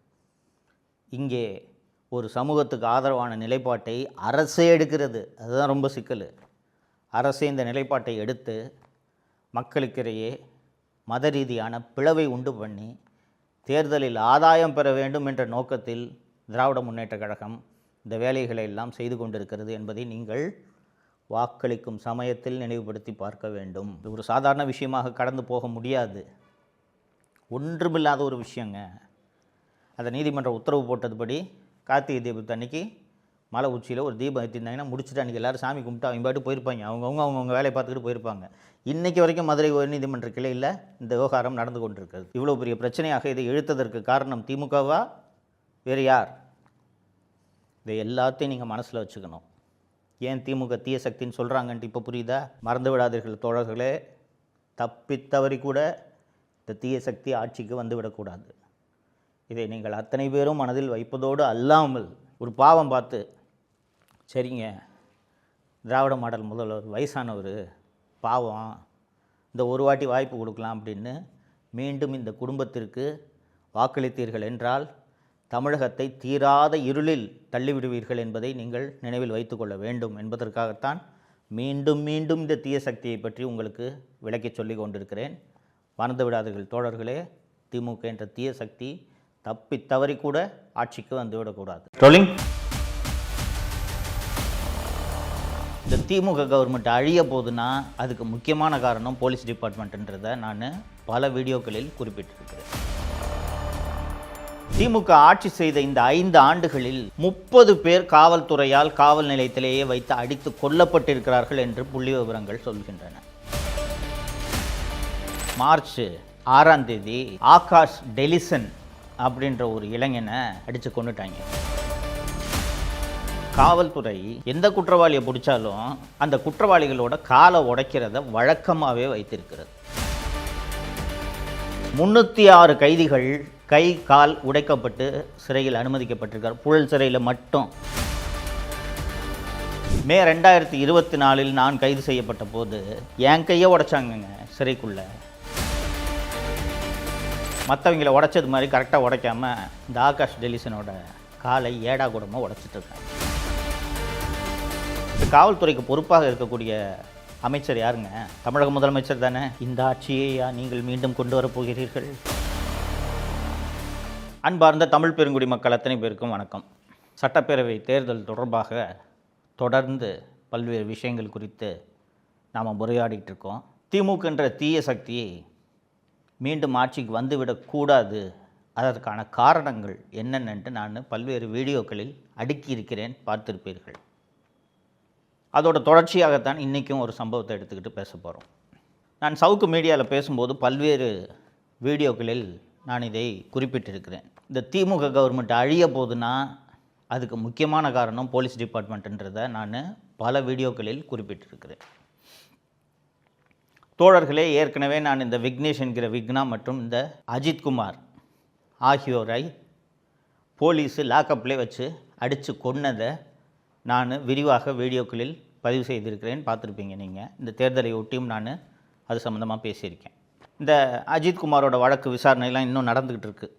இங்கே ஒரு சமூகத்துக்கு ஆதரவான நிலைப்பாட்டை அரசே எடுக்கிறது. அதுதான் ரொம்ப சிக்கல். அரசே இந்த நிலைப்பாட்டை எடுத்து மக்களுக்கிடையே மத ரீதியான பிளவை உண்டு பண்ணி தேர்தலில் ஆதாயம் பெற வேண்டும் என்ற நோக்கத்தில் திராவிட முன்னேற்றக் கழகம் இந்த வேலைகளை எல்லாம் செய்து கொண்டிருக்கிறது என்பதை நீங்கள் வாக்களிக்கும் சமயத்தில் நினைவுபடுத்தி பார்க்க வேண்டும். இது ஒரு சாதாரண விஷயமாக கடந்து போக முடியாது. ஒன்றுமில்லாத ஒரு விஷயங்க. அந்த நீதிமன்ற உத்தரவு போட்டதுபடி கார்த்திகை தீபத்து அன்றைக்கி மலை உச்சியில் ஒரு தீபம் ஏற்றிருந்தாங்கன்னா முடிச்சுட்டு அன்றைக்கி எல்லோரும் சாமி கும்பிட்டு அவங்க பாட்டு போயிருப்பாங்க. அவங்கவுங்க வேலையை பார்த்துக்கிட்டு போயிருப்பாங்க. இன்றைக்கி வரைக்கும் மதுரை உயர்நீதிமன்ற கிளையில் இந்த விவகாரம் நடந்து கொண்டிருக்கிறது. இவ்வளோ பெரிய பிரச்சனையாக இதை இழுத்ததற்கு காரணம் திமுகவா வேறு யார்? இதை எல்லாத்தையும் நீங்கள் மனசில் வச்சுக்கணும். ஏன் திமுக தீய சக்தின்னு சொல்கிறாங்கன்ட்டு இப்போ புரியுதா? மறந்து விடாதீர்கள் தோழர்களே, தப்பித்தவறி கூட இந்த தீய சக்தி ஆட்சிக்கு வந்துவிடக்கூடாது. இதை நீங்கள் அத்தனை பேரும் மனதில் வைப்பதோடு அல்லாமல் ஒரு பாவம் பார்த்து, சரிங்க திராவிட மாடல் முதல்வர் வயசானவர் பாவம், இந்த ஒரு வாட்டி வாய்ப்பு கொடுக்கலாம் அப்படின்னு மீண்டும் இந்த குடும்பத்திற்கு வாக்களித்தீர்கள் என்றால் தமிழகத்தை தீராத இருளில் தள்ளிவிடுவீர்கள் என்பதை நீங்கள் நினைவில் வைத்து கொள்ள வேண்டும் என்பதற்காகத்தான் மீண்டும் மீண்டும் இந்த தீய சக்தியை பற்றி உங்களுக்கு விளக்கி சொல்லி கொண்டிருக்கிறேன். மறந்து விடாதீர்கள் தோழர்களே, திமுக என்ற தீய சக்தி தப்பி தவறி கூட ஆட்சிக்கு வந்துவிடக்கூடாது. ரோலிங். இந்த திமுக கவர்மெண்ட் அழிய போகுதுன்னா அதுக்கு முக்கியமான காரணம் போலீஸ் டிபார்ட்மெண்ட்டுன்றதை நான் பல வீடியோக்களில் குறிப்பிட்டிருக்கிறேன். திமுக ஆட்சி செய்த இந்த 5 ஆண்டுகளில் 30 பேர் காவல்துறையால் காவல் நிலையத்திலேயே வைத்து அடித்து கொல்லப்பட்டிருக்கிறார்கள் என்று புள்ளி விவரங்கள் சொல்கின்றன. மார்ச் 6ஆம் தேதி ஆகாஷ் டெலிசன் அப்படின்ற ஒரு இளைஞனை அடித்து கொண்டுட்டாங்க. காவல்துறை எந்த குற்றவாளியை பிடிச்சாலும் அந்த குற்றவாளிகளோட காலை உடைக்கிறத வழக்கமாகவே வைத்திருக்கிறது. 306 கைதிகள் கை கால் உடைக்கப்பட்டு சிறையில் அனுமதிக்கப்பட்டிருக்கார். புழல் சிறையில் மட்டும் மே 2024 நான் கைது செய்யப்பட்ட போது என் கையை உடைச்சாங்கங்க சிறைக்குள்ளே. மற்றவங்களை உடைச்சது மாதிரி கரெக்டாக உடைக்காமல் இந்த ஆகாஷ் டெலிசனோட காலை ஏடா கூடமாக உடைச்சிட்ருக்காங்க. இந்த காவல்துறைக்கு பொறுப்பாக இருக்கக்கூடிய அமைச்சர் யாருங்க? தமிழக முதலமைச்சர் தானே. இந்த ஆட்சியை நீங்கள் மீண்டும் கொண்டு வரப்போகிறீர்கள்? அன்பார்ந்த தமிழ் பெருங்குடி மக்கள் அத்தனை பேருக்கும் வணக்கம். சட்டப்பேரவை தேர்தல் தொடர்பாக தொடர்ந்து பல்வேறு விஷயங்கள் குறித்து நாம் உரையாடிட்டு இருக்கோம். திமுக என்ற தீய சக்தியை மீண்டும் ஆட்சிக்கு வந்துவிடக்கூடாது, அதற்கான காரணங்கள் என்னென்னு நான் பல்வேறு வீடியோக்களில் அடுக்கியிருக்கிறேன், பார்த்திருப்பீர்கள். அதோட தொடர்ச்சியாகத்தான் இன்றைக்கும் ஒரு சம்பவத்தை எடுத்துக்கிட்டு பேச போகிறோம். நான் சவுக்கு மீடியாவில் பேசும்போது பல்வேறு வீடியோக்களில் நான் இதை குறிப்பிட்டிருக்கிறேன். இந்த திமுக கவர்மெண்ட் அழிய போதுன்னா அதுக்கு முக்கியமான காரணம் போலீஸ் டிபார்ட்மெண்ட்டுன்றதை நான் பல வீடியோக்களில் குறிப்பிட்டிருக்கிறேன். தோழர்களே, ஏற்கனவே நான் இந்த விக்னேஷ் என்கிற விக்னா மற்றும் இந்த அஜித்குமார் ஆகியோரை போலீஸு லாக்கப்லே வச்சு அடித்து கொன்னதை நான் விரிவாக வீடியோக்களில் பதிவு செய்திருக்கிறேன், பார்த்துருப்பீங்க நீங்கள். இந்த தேர்தலை ஒட்டியும் நான் அது சம்மந்தமாக பேசியிருக்கேன். இந்த அஜித்குமாரோட வழக்கு விசாரணையெல்லாம் இன்னும் நடந்துக்கிட்டு இருக்குது.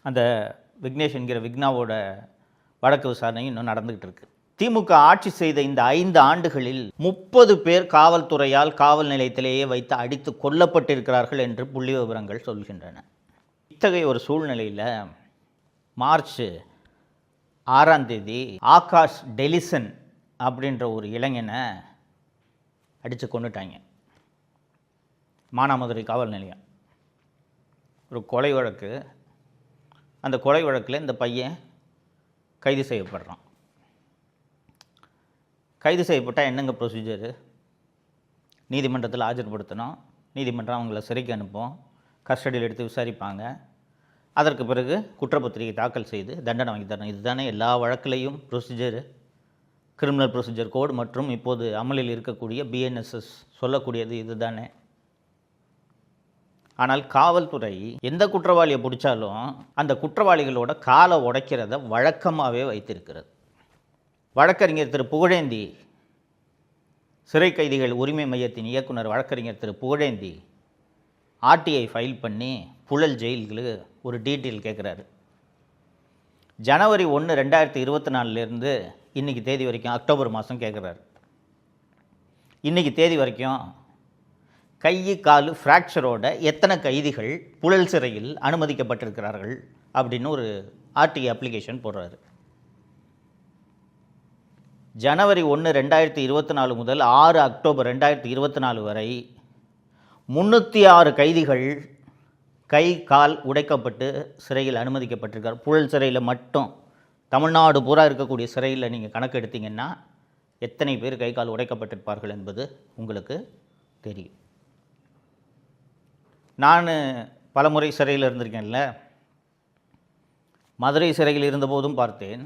அந்த விக்னேஷ் என்கிற விக்னாவோட வழக்கு விசாரணை இன்னும் நடந்துக்கிட்டு இருக்குது. திமுக ஆட்சி செய்த இந்த 5 ஆண்டுகளில் 30 பேர் காவல்துறையால் காவல் நிலையத்திலேயே வைத்து அடித்து கொல்லப்பட்டிருக்கிறார்கள் என்று புள்ளி விவரங்கள் சொல்கின்றன. இத்தகைய ஒரு சூழ்நிலையில் மார்ச் 6ஆம் தேதி ஆகாஷ் டெலிசன் அப்படின்ற ஒரு இளைஞனை அடித்து கொண்டுட்டாங்க. மானாமதுரை காவல் நிலையம் ஒரு கொலை வழக்கு. அந்த கொலை வழக்கில் இந்த பையன் கைது செய்யப்படுறான். கைது செய்யப்பட்டால் என்னங்க ப்ரொசீஜரு? நீதிமன்றத்தில் ஆஜர்படுத்தணும். நீதிமன்றம் அவங்கள சிறைக்கு அனுப்பும், கஸ்டடியில் எடுத்து விசாரிப்பாங்க. அதற்கு பிறகு குற்றப்பத்திரிகை தாக்கல் செய்து தண்டனை வாங்கி தரணும். இதுதானே எல்லா வழக்கிலையும் ப்ரொசீஜர், கிரிமினல் ப்ரொசீஜர் கோட் மற்றும் இப்போது அமலில் இருக்கக்கூடிய பிஎன்எஸ்எஸ் சொல்லக்கூடியது இதுதானே. ஆனால் காவல்துறை எந்த குற்றவாளியை பிடிச்சாலும் அந்த குற்றவாளிகளோட காலை உடைக்கிறத வழக்கமாகவே வைத்திருக்கிறது. வழக்கறிஞர் திரு புகழேந்தி, சிறை கைதிகள் உரிமை மையத்தின் இயக்குனர் வழக்கறிஞர் திரு புகழேந்தி ஆர்டிஐ ஃபைல் பண்ணி புழல் ஜெயில்களுக்கு ஒரு டீட்டெயில் கேட்குறாரு. ஜனவரி 1, 2024 இன்றைக்கி தேதி வரைக்கும், அக்டோபர் மாதம் கேட்குறாரு. இன்றைக்கி தேதி வரைக்கும் கை கால் ஃப்ராக்சரோட எத்தனை கைதிகள் புழல் சிறையில் அனுமதிக்கப்பட்டிருக்கிறார்கள் அப்படின்னு ஒரு ஆர்டிஐ அப்ளிகேஷன் போடுறாரு. ஜனவரி 1, 2024 முதல் 6 அக்டோபர் 2024 வரை 306 கைதிகள் கை கால் உடைக்கப்பட்டு சிறையில் அனுமதிக்கப்பட்டிருக்கார். புழல் சிறையில் மட்டும், தமிழ்நாடு பூரா இருக்கக்கூடிய சிறையில் நீங்கள் கணக்கு எடுத்தீங்கன்னா எத்தனை பேர் கை கால் உடைக்கப்பட்டிருப்பார்கள் என்பது உங்களுக்கு தெரியும். நான் பலமுறை சிறையில் இருந்திருக்கேன்ல, மதுரை சிறையில் இருந்தபோதும் பார்த்தேன்,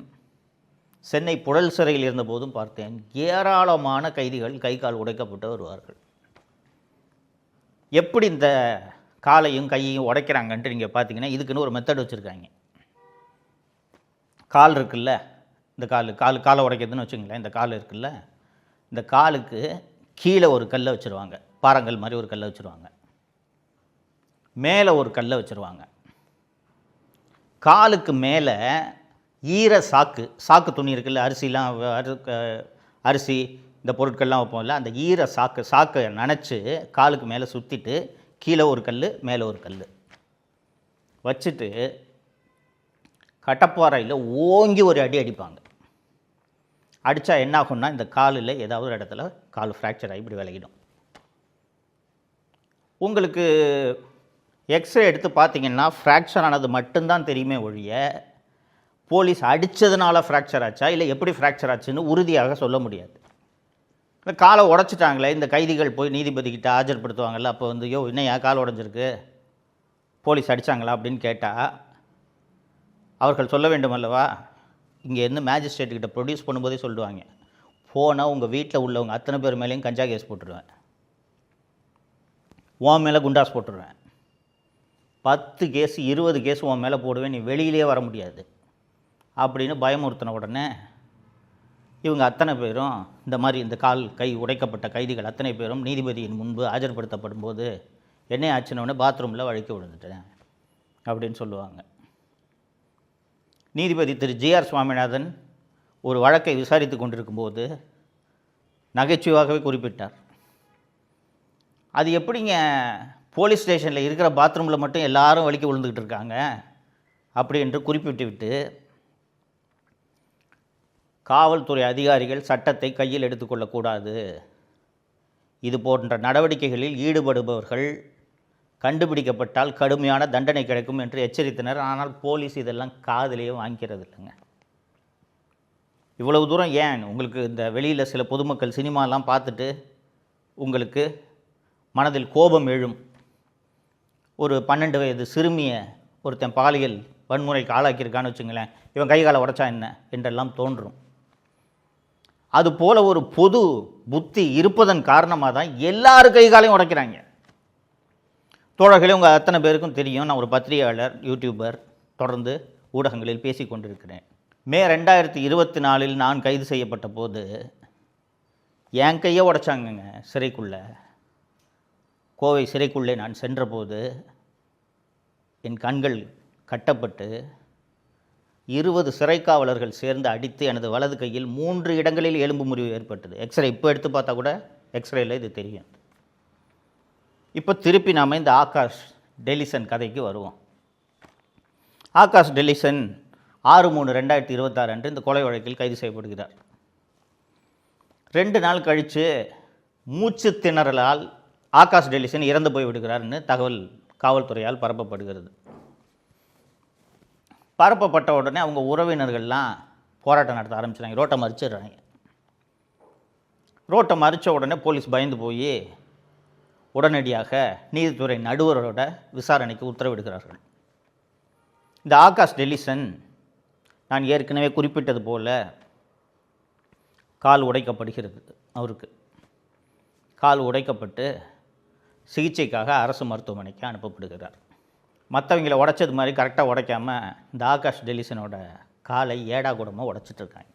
சென்னை புழல் சிறையில் இருந்தபோதும் பார்த்தேன். ஏராளமான கைதிகள் கை கால் உடைக்கப்பட்டு வருவார்கள். எப்படி இந்த காலையும் கையையும் உடைக்கிறாங்கன்ட்டு நீங்கள் பார்த்தீங்கன்னா இதுக்குன்னு ஒரு மெத்தட் வச்சுருக்காங்க. கால் இருக்குல்ல, இந்த காலை உடைக்கிறதுன்னு வச்சுங்களேன். இந்த கால் இருக்குல்ல, இந்த காலுக்கு கீழே ஒரு கல்லை வச்சுருவாங்க, பாறங்கள் மாதிரி ஒரு கல்லை வச்சுருவாங்க, மேலே ஒரு கல்லை வச்சுருவாங்க. காலுக்கு மேலே ஈர சாக்கு துணி இருக்குல்ல, அரிசி இந்த பொருட்கள்லாம் வைப்போம்ல, அந்த ஈர சாக்கை நனைச்சி காலுக்கு மேலே சுற்றிட்டு கீழே ஒரு கல் மேலே ஒரு கல் வச்சுட்டு கட்டப்பாறையில் ஓங்கி ஒரு அடி அடிப்பாங்க. அடித்தா என்ன ஆகும்னா இந்த காலில் ஏதாவது ஒரு இடத்துல கால் ஃப்ராக்சர் ஆகி இப்படி விலகிடும். உங்களுக்கு எக்ஸ்ரே எடுத்து பார்த்தீங்கன்னா ஃப்ராக்சர் ஆனது மட்டும்தான் தெரியுமே ஒழிய போலீஸ் அடித்ததுனால ஃப்ராக்சர் ஆச்சா இல்லை எப்படி ஃப்ராக்சர் ஆச்சுன்னு உறுதியாக சொல்ல முடியாது. இந்த காலை உடச்சிட்டாங்களே, இந்த கைதிகள் போய் நீதிபதிக்கிட்ட ஆஜர்படுத்துவாங்கள்ல, அப்போ வந்து இன்னையா கால் உடஞ்சிருக்கு, போலீஸ் அடித்தாங்களா அப்படின்னு கேட்டால் அவர்கள் சொல்ல வேண்டும் அல்லவா. இங்கே இருந்து மேஜிஸ்ட்ரேட்டுக்கிட்ட ப்ரொடியூஸ் பண்ணும்போதே சொல்லுவாங்க, போனால் உங்கள் வீட்டில் உள்ளவங்க அத்தனை பேர் மேலேயும் கஞ்சா கேஸ் போட்டுருவேன், உன் மேலே குண்டாஸ் போட்டுருவேன், 10 கேஸ் 20 கேஸ் உன் மேலே போடுவேன், நீ வெளியிலே வர முடியாது அப்படின்னு பயமுறுத்தின உடனே இவங்க அத்தனை பேரும் இந்த மாதிரி இந்த கால் கை உடைக்கப்பட்ட கைதிகள் அத்தனை பேரும் நீதிபதியின் முன்பு ஆஜர்படுத்தப்படும் போது என்ன ஆச்சுன்னொடனே பாத்ரூமில் வழுக்கி விழுந்துட்டேன் அப்படின்னு சொல்லுவாங்க. நீதிபதி திரு ஜிஆர் சுவாமிநாதன் ஒரு வழக்கை விசாரித்து கொண்டிருக்கும்போது நகைச்சுவாகவே குறிப்பிட்டார், அது எப்படிங்க போலீஸ் ஸ்டேஷனில் இருக்கிற பாத்ரூமில் மட்டும் எல்லாரும் வலிக்க விழுந்துக்கிட்டு இருக்காங்க அப்படி என்று குறிப்பிட்டு விட்டு, காவல்துறை அதிகாரிகள் சட்டத்தை கையில் எடுத்துக்கொள்ளக்கூடாது, இது போன்ற நடவடிக்கைகளில் ஈடுபடுபவர்கள் கண்டுபிடிக்கப்பட்டால் கடுமையான தண்டனை கிடைக்கும் என்று எச்சரித்தனர். ஆனால் போலீஸ் இதெல்லாம் காதிலேயே வாங்கிக்கிறது இல்லைங்க. இவ்வளவு தூரம் ஏன் உங்களுக்கு இந்த வெளியில் சில பொதுமக்கள் சினிமாலாம் பார்த்துட்டு உங்களுக்கு மனதில் கோபம் எழும். ஒரு 12 வயது சிறுமியை ஒருத்தன் பாலியல் வன்முறைக்கு ஆளாக்கியிருக்கான்னு வச்சுங்களேன், இவன் கை காலை உடைச்சா என்ன என்றெல்லாம் தோன்றும். அதுபோல் ஒரு பொது புத்தி இருப்பதன் காரணமாக தான் எல்லாரும் கை காலையும் உடைக்கிறாங்க. தோழர்களே, உங்கள் அத்தனை பேருக்கும் தெரியும், நான் ஒரு பத்திரிகையாளர், யூடியூபர், தொடர்ந்து ஊடகங்களில் பேசி கொண்டிருக்கிறேன். மே 2024 நான் கைது செய்யப்பட்ட போது என் கையை உடைச்சாங்கங்க சிறைக்குள்ளே. கோவை சிறைக்குள்ளே நான் சென்றபோது என் கண்கள் கட்டப்பட்டு 20 சிறைக்காவலர்கள் சேர்ந்து அடித்து எனது வலது கையில் 3 இடங்களில் எலும்பு முறிவு ஏற்பட்டது. எக்ஸ்ரே இப்போ எடுத்து பார்த்தா கூட எக்ஸ்ரேயில் இது தெரியும். இப்போ திருப்பி நாம் இந்த ஆகாஷ் டெலிசன் கதைக்கு வருவோம். ஆகாஷ் டெலிசன் 6/3/2026 அன்று இந்த கொலை வழக்கில் கைது செய்யப்படுகிறார். 2 நாள் கழித்து மூச்சு திணறலால் ஆகாஷ் டெலிசன் இறந்து போய் விடுகிறார்னு தகவல் காவல்துறையால் பரப்பப்படுகிறது. பரப்பப்பட்ட உடனே அவங்க உறவினர்கள்லாம் போராட்டம் நடத்த ஆரம்பிச்சிட்டாங்க, ரோட்டை மறிச்சிடுறாங்க. ரோட்டை மறித்த உடனே போலீஸ் பயந்து போய் உடனடியாக நீதித்துறை நடுவரோட விசாரணைக்கு உத்தரவிடுகிறார்கள். இந்த ஆகாஷ் டெலிசன் நான் ஏற்கனவே குறிப்பிட்டது போல கால் உடைக்கப்படுகிறது. அவருக்கு கால் உடைக்கப்பட்டு சிகிச்சைக்காக அரசு மருத்துவமனைக்கு அனுப்பப்படுகிறார். மற்றவங்களை உடைச்சது மாதிரி கரெக்டாக உடைக்காமல் இந்த ஆகாஷ் டெலிசனோட காலை ஏடா கூடமாக உடைச்சிட்ருக்காங்க.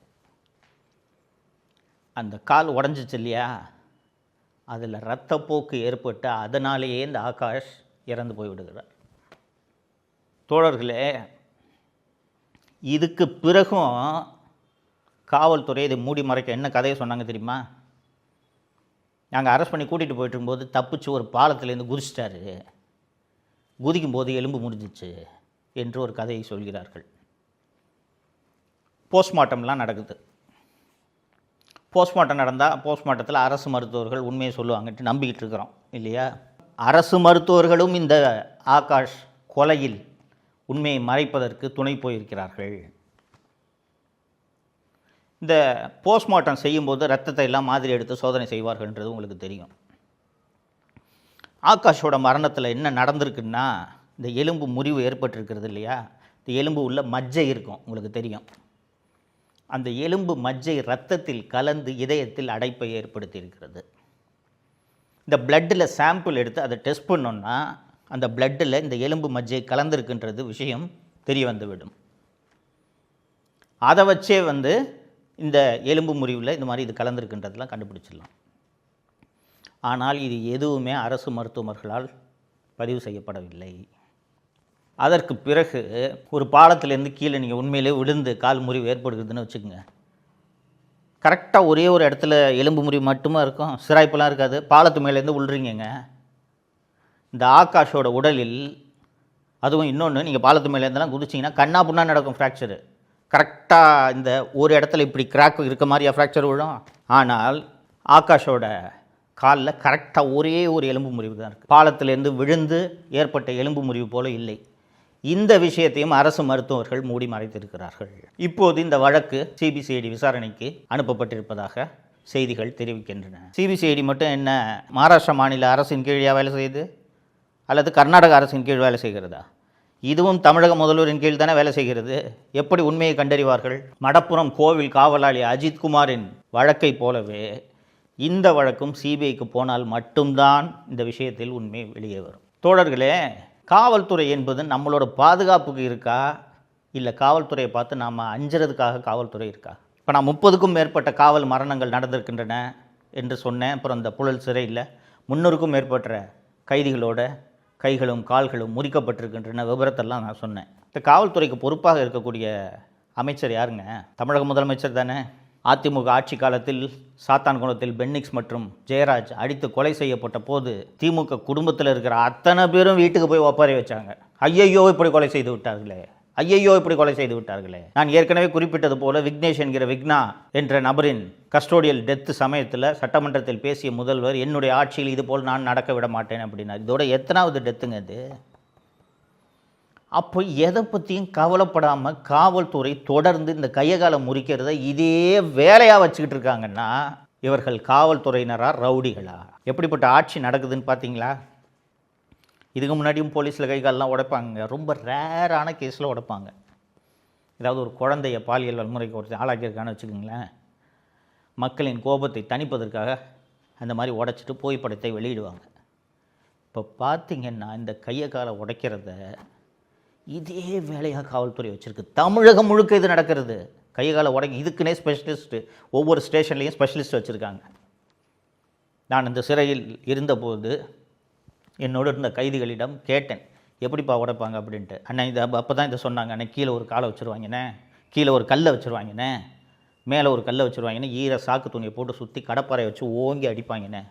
அந்த கால் உடஞ்சிச்சு இல்லையா, அதில் இரத்தப்போக்கு ஏற்பட்டு அதனாலேயே இந்த ஆகாஷ் இறந்து போய் விடுகிறார். தோழர்களே, இதுக்கு பிறகும் காவல்துறை இதை மூடி மறைக்க என்ன கதையை சொன்னாங்க தெரியுமா? நாங்கள் அரெஸ்ட் பண்ணி கூட்டிகிட்டு போயிட்டு இருக்கும்போது தப்பிச்சு ஒரு பாலத்திலேருந்து குதிச்சிட்டாரு, குதிக்கும் போது எலும்பு முறிஞ்சிச்சு என்று ஒரு கதையை சொல்கிறார்கள். போஸ்ட்மார்ட்டம்லாம் நடக்குது. போஸ்ட்மார்ட்டம் நடந்தால் போஸ்ட்மார்ட்டத்தில் அரசு மருத்துவர்கள் உண்மையை சொல்லுவாங்கன்ட்டு நம்பிக்கிட்டு இருக்கிறோம் இல்லையா? அரசு மருத்துவர்களும் இந்த ஆகாஷ் கொலையில் உண்மையை மறைப்பதற்கு துணை போயிருக்கிறார்கள். இந்த போஸ்ட்மார்ட்டம் செய்யும்போது ரத்தத்தை எல்லாம் மாதிரி எடுத்து சோதனை செய்வார்கள்ன்றது உங்களுக்கு தெரியும். ஆகாஷோட மரணத்தில் என்ன நடந்திருக்குன்னா, இந்த எலும்பு முறிவு ஏற்பட்டிருக்கிறது இல்லையா, இந்த எலும்பு உள்ள மஜ்ஜை இருக்கும், உங்களுக்கு தெரியும். அந்த எலும்பு மஜ்ஜை இரத்தத்தில் கலந்து இதயத்தில் அடைப்பை ஏற்படுத்தி இருக்கிறது. இந்த பிளட்டில் சாம்பிள் எடுத்து அதை டெஸ்ட் பண்ணோன்னா அந்த பிளட்டில் இந்த எலும்பு மஜ்ஜை கலந்துருக்குன்றது விஷயம் தெரிய வந்துவிடும். அதை வச்சே இந்த எலும்பு முறிவில் இந்த மாதிரி இது கலந்துருக்குன்றதெல்லாம் கண்டுபிடிச்சிடலாம். ஆனால் இது எதுவுமே அரசு மருத்துவர்களால் பதிவு செய்யப்படவில்லை. அதற்கு பிறகு ஒரு பாலத்திலேருந்து கீழே நீங்கள் உண்மையிலே விழுந்து கால் முறிவு ஏற்படுகிறதுன்னு வச்சுக்கோங்க, கரெக்டாக ஒரே ஒரு இடத்துல எலும்பு முறிவு மட்டுமா இருக்கும், சிராய்ப்பெல்லாம் இருக்காது. பாலத்து மேலேருந்து விழுறீங்க. இந்த ஆகாஷோட உடலில் அதுவும் இன்னொன்று, நீங்கள் பாலத்து மேலேருந்தெல்லாம் குதிச்சிங்கன்னா கண்ணா புண்ணா நடக்கும் ஃப்ராக்சரு. கரெக்டாக இந்த ஒரு இடத்துல இப்படி கிராக் இருக்க மாதிரியா ஃப்ராக்சர் விழும். ஆனால் ஆகாஷோட காலில் கரெக்டாக ஒரே ஒரு எலும்பு முறிவு தான் இருக்குது. பாலத்திலேருந்து விழுந்து ஏற்பட்ட எலும்பு முறிவு போல இல்லை. இந்த விஷயத்தையும் அரசு மருத்துவர்கள் மூடி மறைத்திருக்கிறார்கள். இப்போது இந்த வழக்கு சிபிசிஐடி விசாரணைக்கு அனுப்பப்பட்டிருப்பதாக செய்திகள் தெரிவிக்கின்றன. சிபிசிஐடி மட்டும் என்ன மகாராஷ்டிரா மாநில அரசின் கீழே வேலை செய்யுது அல்லது கர்நாடக அரசின் கீழ் வேலை செய்கிறதா? இதுவும் தமிழக முதல்வரின் கீழ் தானே வேலை செய்கிறது. எப்படி உண்மையை கண்டறிவார்கள்? மடப்புறம் கோவில் காவலாளி அஜித்குமாரின் வழக்கை போலவே இந்த வழக்கும் சிபிஐக்கு போனால் மட்டும்தான் இந்த விஷயத்தில் உண்மை வெளியே வரும். தோழர்களே, காவல்துறை என்பது நம்மளோட பாதுகாப்புக்கு இருக்கா, இல்லை காவல்துறையை பார்த்து நாம் அஞ்சுறதுக்காக காவல்துறை இருக்கா? இப்போ நான் 30க்கும் மேற்பட்ட காவல் மரணங்கள் நடந்திருக்கின்றன என்று சொன்னேன். அப்புறம் இந்த புழல் சிறையில் 300க்கும் மேற்பட்ட கைதிகளோட கைகளும் கால்களும் முறிக்கப்பட்டிருக்கின்றன விபரத்தெல்லாம் நான் சொன்னேன். இந்த காவல்துறைக்கு பொறுப்பாக இருக்கக்கூடிய அமைச்சர் யாருங்க? தமிழக முதலமைச்சர் தானே. அதிமுக ஆட்சி காலத்தில் சாத்தான்குளத்தில் பென்னிக்ஸ் மற்றும் ஜெயராஜ் அடித்து கொலை செய்யப்பட்ட போது திமுக குடும்பத்தில் இருக்கிற அத்தனை பேரும் வீட்டுக்கு போய் ஒப்பாரி வச்சாங்க. ஐயையோ இப்படி கொலை செய்து விட்டார்களே, ஐயையோ இப்படி கொலை செய்து விட்டார்களே. நான் ஏற்கனவே குறிப்பிட்டது போல விக்னேஷ் என்கிற விக்னா என்ற நபரின் கஸ்டோடியல் டெத்து சமயத்தில் சட்டமன்றத்தில் பேசிய முதல்வர் என்னுடைய ஆட்சியில் இது போல் நான் நடக்க விட மாட்டேன் அப்படின்னா, இதோட எத்தனாவது டெத்துங்க இது? அப்போ எதை பற்றியும் கவலைப்படாமல் காவல்துறை தொடர்ந்து இந்த கையகாலம் முறிக்கிறத இதே வேலையாக வச்சுக்கிட்டு இருக்காங்கன்னா இவர்கள் காவல்துறையினரா ரவுடிகளா? எப்படிப்பட்ட ஆட்சி நடக்குதுன்னு பார்த்தீங்களா? இதுக்கு முன்னாடியும் போலீஸில் கை காலெலாம் உடைப்பாங்க. ரொம்ப ரேரான கேஸில் உடைப்பாங்க. ஏதாவது ஒரு குழந்தைய பாலியல் வன்முறைக்கு ஒரு ஆளாக்கியிருக்கான்னு வச்சுக்கோங்களேன், மக்களின் கோபத்தை தணிப்பதற்காக அந்த மாதிரி உடைச்சிட்டு புகைப்படத்தை வெளியிடுவாங்க. இப்போ பார்த்திங்கன்னா இந்த கையை காலை உடைக்கிறத இதே வேலையாக காவல்துறை வச்சுருக்கு. தமிழகம் முழுக்க இது நடக்கிறது. கையை காலை உடைக்க இதுக்குன்னே ஸ்பெஷலிஸ்ட்டு, ஒவ்வொரு ஸ்டேஷன்லேயும் ஸ்பெஷலிஸ்ட் வச்சுருக்காங்க. நான் இந்த சிறையில் இருந்தபோது என்னோடு இருந்த கைதிகளிடம் கேட்டேன், எப்படிப்பா உடைப்பாங்க அப்படின்ட்டு. அண்ணா இது அப்போ தான் இதை சொன்னாங்க, அண்ணா கீழே ஒரு காலை வச்சுருவாங்கண்ணே, கீழே ஒரு கல்லை வச்சுருவாங்கண்ணே, மேலே ஒரு கல்லை வச்சுருவாங்கண்ணே, ஈர சாக்கு துணியை போட்டு சுற்றி கடப்பாறை வச்சு ஓங்கி அடிப்பாங்கண்ணே,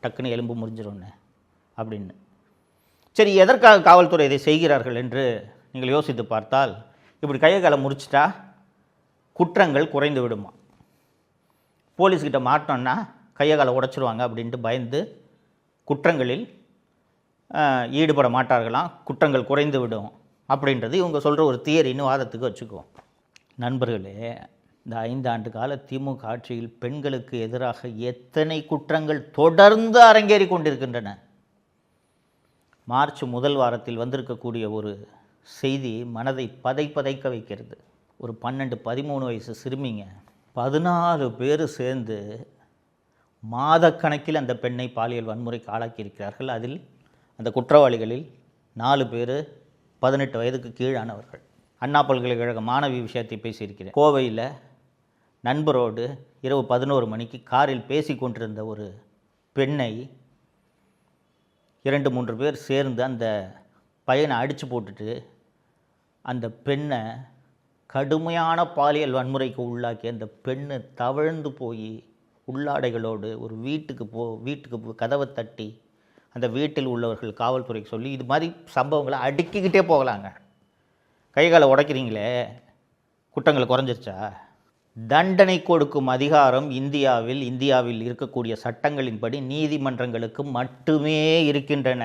டக்குன்னு எலும்பு முறிஞ்சிரும்ண்ணே அப்படின்னு. சரி, எதற்காக காவல்துறை இதை செய்கிறார்கள் என்று நீங்கள் யோசித்து பார்த்தால், இப்படி கையை காலை முறிச்சிட்டா குற்றங்கள் குறைந்து விடுமா, போலீஸ்கிட்ட மாட்டோன்னா கையை காலை உடைச்சிருவாங்க அப்படின்ட்டு பயந்து குற்றங்களில் ஈடுபட மாட்டார்களாம், குற்றங்கள் குறைந்து விடும் அப்படின்றது இவங்க சொல்கிற ஒரு தியரின்னு வாதத்துக்கு வச்சுக்குவோம். நண்பர்களே, இந்த 5 ஆண்டு கால திமுக ஆட்சியில் பெண்களுக்கு எதிராக எத்தனை குற்றங்கள் தொடர்ந்து அரங்கேறி கொண்டிருக்கின்றன. மார்ச் முதல் வாரத்தில் வந்திருக்கக்கூடிய ஒரு செய்தி மனதை பதைக்க வைக்கிறது. ஒரு 12-13 வயசு சிறுமிங்க 14 பேர் சேர்ந்து மாதக்கணக்கில் அந்த பெண்ணை பாலியல் வன்முறைக்கு ஆளாக்கியிருக்கிறார்கள். அதில் அந்த குற்றவாளிகளில் 4 பேர் 18 வயதுக்கு கீழானவர்கள். அண்ணா பல்கலைக்கழக மாணவி விஷயத்தை பேசியிருக்கிறேன். கோவையில் நண்பரோடு இரவு 11 மணிக்கு காரில் பேசி கொண்டிருந்த ஒரு பெண்ணை 2-3 பேர் சேர்ந்து அந்த பையனை அடித்து போட்டுட்டு அந்த பெண்ணை கடுமையான பாலியல் வன்முறைக்கு உள்ளாக்கி அந்த பெண்ணு தவழ்ந்து போய் உள்ளாடைகளோடு ஒரு வீட்டுக்கு கதவை தட்டி அந்த வீட்டில் உள்ளவர்கள் காவல்துறைக்கு சொல்லி இது மாதிரி சம்பவங்களை அடுக்கிக்கிட்டே போகலாங்க. கை காலை உடைக்கிறீங்களே, குற்றங்கள் குறைஞ்சிருச்சா? தண்டனை கொடுக்கும் அதிகாரம் இந்தியாவில் இருக்கக்கூடிய சட்டங்களின்படி நீதிமன்றங்களுக்கு மட்டுமே இருக்கின்றன.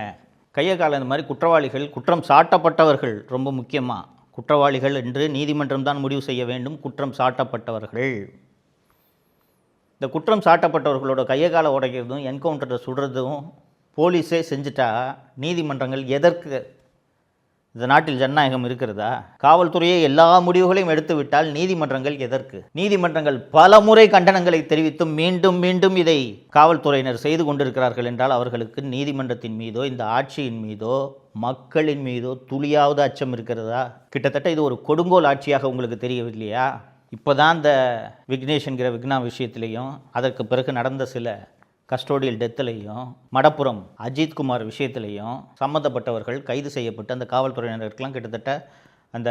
கையை கால இந்த மாதிரி குற்றவாளிகள், குற்றம் சாட்டப்பட்டவர்கள், ரொம்ப முக்கியமாக குற்றவாளிகள் என்று நீதிமன்றம் தான் முடிவு செய்ய வேண்டும். குற்றம் சாட்டப்பட்டவர்கள், இந்த குற்றம் சாட்டப்பட்டவர்களோட கையை காலை உடைக்கிறதும் என்கவுண்டரை சுடுறதும் போலீஸே செஞ்சுட்டா நீதிமன்றங்கள் எதற்கு? இந்த நாட்டில் ஜனநாயகம் இருக்கிறதா? காவல்துறையே எல்லா முடிவுகளையும் எடுத்துவிட்டால் நீதிமன்றங்கள் எதற்கு? நீதிமன்றங்கள் பல முறை கண்டனங்களை தெரிவித்தும் மீண்டும் இதை காவல்துறையினர் செய்து கொண்டிருக்கிறார்கள் என்றால் அவர்களுக்கு நீதிமன்றத்தின் மீதோ இந்த ஆட்சியின் மீதோ மக்களின் மீதோ துளியாவது அச்சம் இருக்கிறதா? கிட்டத்தட்ட இது ஒரு கொடுங்கோல் ஆட்சியாக உங்களுக்கு தெரியவில்லையா? இப்போ தான் இந்த விக்னேஷ் என்கிற விக்னா விஷயத்திலையும் அதற்கு பிறகு நடந்த சில கஸ்டோடியல் டெத்துலையும் மடப்புறம் அஜித்குமார் விஷயத்திலையும் சம்மந்தப்பட்டவர்கள் கைது செய்யப்பட்டு அந்த காவல்துறையினருக்கெல்லாம் கிட்டத்தட்ட அந்த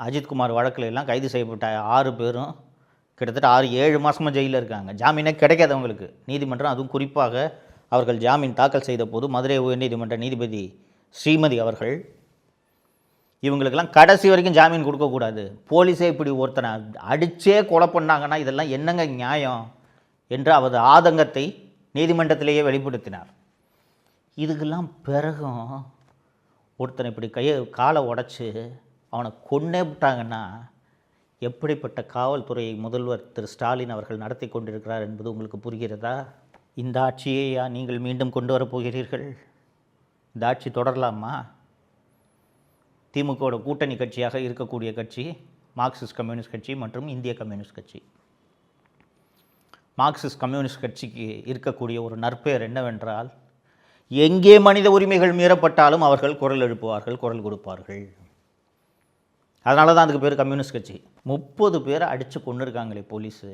அஜித்குமார் வழக்கில் எல்லாம் கைது செய்யப்பட்ட 6 பேரும் கிட்டத்தட்ட 6-7 மாதமாக ஜெயிலில் இருக்காங்க. ஜாமீனே கிடைக்காதவங்களுக்கு நீதிமன்றம், அதுவும் குறிப்பாக அவர்கள் ஜாமீன் தாக்கல் செய்த போது மதுரை உயர்நீதிமன்ற நீதிபதி ஸ்ரீமதி அவர்கள் இவங்களுக்கெல்லாம் கடைசி வரைக்கும் ஜாமீன் கொடுக்கக்கூடாது, போலீஸே இப்படி ஒருத்தனை அடித்தே கொலை பண்ணாங்கன்னா இதெல்லாம் என்னங்க நியாயம் என்று அவரது ஆதங்கத்தை நீதிமன்றத்திலேயே வெளிப்படுத்தினார். இதுக்கெல்லாம் பிறகும் ஒருத்தனை இப்படி காலை உடைச்சி அவனை கொன்னே விட்டாங்கன்னா எப்படிப்பட்ட காவல்துறையை முதல்வர் திரு ஸ்டாலின் அவர்கள் நடத்தி கொண்டிருக்கிறார் என்பது உங்களுக்கு புரிகிறதா? இந்த ஆட்சியையா நீங்கள் மீண்டும் கொண்டு வரப்போகிறீர்கள்? இந்த ஆட்சி தொடரலாமா? திமுகவோட கூட்டணி கட்சியாக இருக்கக்கூடிய கட்சி மார்க்சிஸ்ட் கம்யூனிஸ்ட் கட்சி மற்றும் இந்திய கம்யூனிஸ்ட் கட்சி. மார்க்சிஸ்ட் கம்யூனிஸ்ட் கட்சிக்கு இருக்கக்கூடிய ஒரு நற்பெயர் என்னவென்றால், எங்கே மனித உரிமைகள் மீறப்பட்டாலும் அவர்கள் குரல் எழுப்புவார்கள், குரல் கொடுப்பார்கள். அதனால தான் அதுக்கு பேர் கம்யூனிஸ்ட் கட்சி. 30 பேரை அடித்து கொண்டு இருக்காங்களே போலீஸு,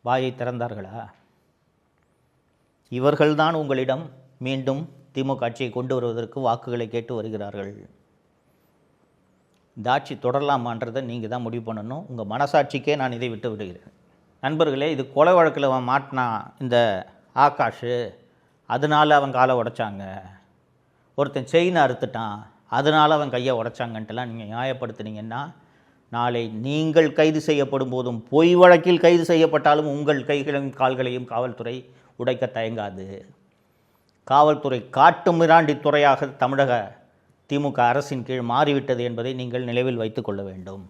வாயை திறந்தார்களா? இவர்கள்தான் உங்களிடம் மீண்டும் திமுக ஆட்சியை கொண்டு வருவதற்கு வாக்குகளை கேட்டு வருகிறார்கள். இந்த ஆட்சி தொடரலாமான்றதை நீங்கள் தான் முடிவு பண்ணணும். உங்கள் மனசாட்சிக்கே நான் இதை விட்டு விடுகிறேன். நண்பர்களே, இது கொலை வழக்கில் அவன் மாட்டினான் இந்த ஆகாஷ், அதனால் அவன் காலை உடைச்சாங்க, ஒருத்தன் செயினை அறுத்துட்டான் அதனால் அவன் கையை உடைச்சாங்கன்ட்டுலாம் நீங்கள் நியாயப்படுத்துனீங்கன்னா நாளை நீங்கள் கைது செய்யப்படும் போதும், பொய் வழக்கில் கைது செய்யப்பட்டாலும் உங்கள் கைகளையும் கால்களையும் காவல்துறை உடைக்க தயங்காது. காவல்துறை காட்டு மிராண்டி துறையாக தமிழக திமுக அரசின் கீழ் மாறிவிட்டது என்பதை நீங்கள் நினைவில் வைத்து கொள்ள வேண்டும்.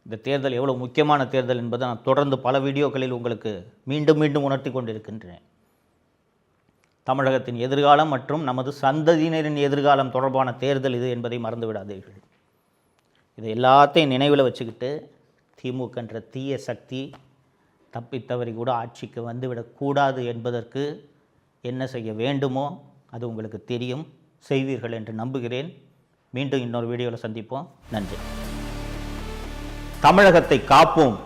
இந்த தேர்தல் எவ்வளோ முக்கியமான தேர்தல் என்பதை நான் தொடர்ந்து பல வீடியோக்களில் உங்களுக்கு மீண்டும் உணர்த்தி கொண்டிருக்கின்றேன். தமிழகத்தின் எதிர்காலம் மற்றும் நமது சந்ததியினரின் எதிர்காலம் தொடர்பான தேர்தல் இது என்பதை மறந்து விடாதீர்கள். இதை எல்லாத்தையும் நினைவில் வச்சுக்கிட்டு திமுகன்ற தீய சக்தி தப்பித்தவரை கூட ஆட்சிக்கு வந்துவிடக்கூடாது என்பதற்கு என்ன செய்ய வேண்டுமோ அது உங்களுக்கு தெரியும், செய்வீர்கள் என்று நம்புகிறேன். மீண்டும் இன்னொரு வீடியோவில் சந்திப்போம். நன்றி. தமிழகத்தை காப்போம்.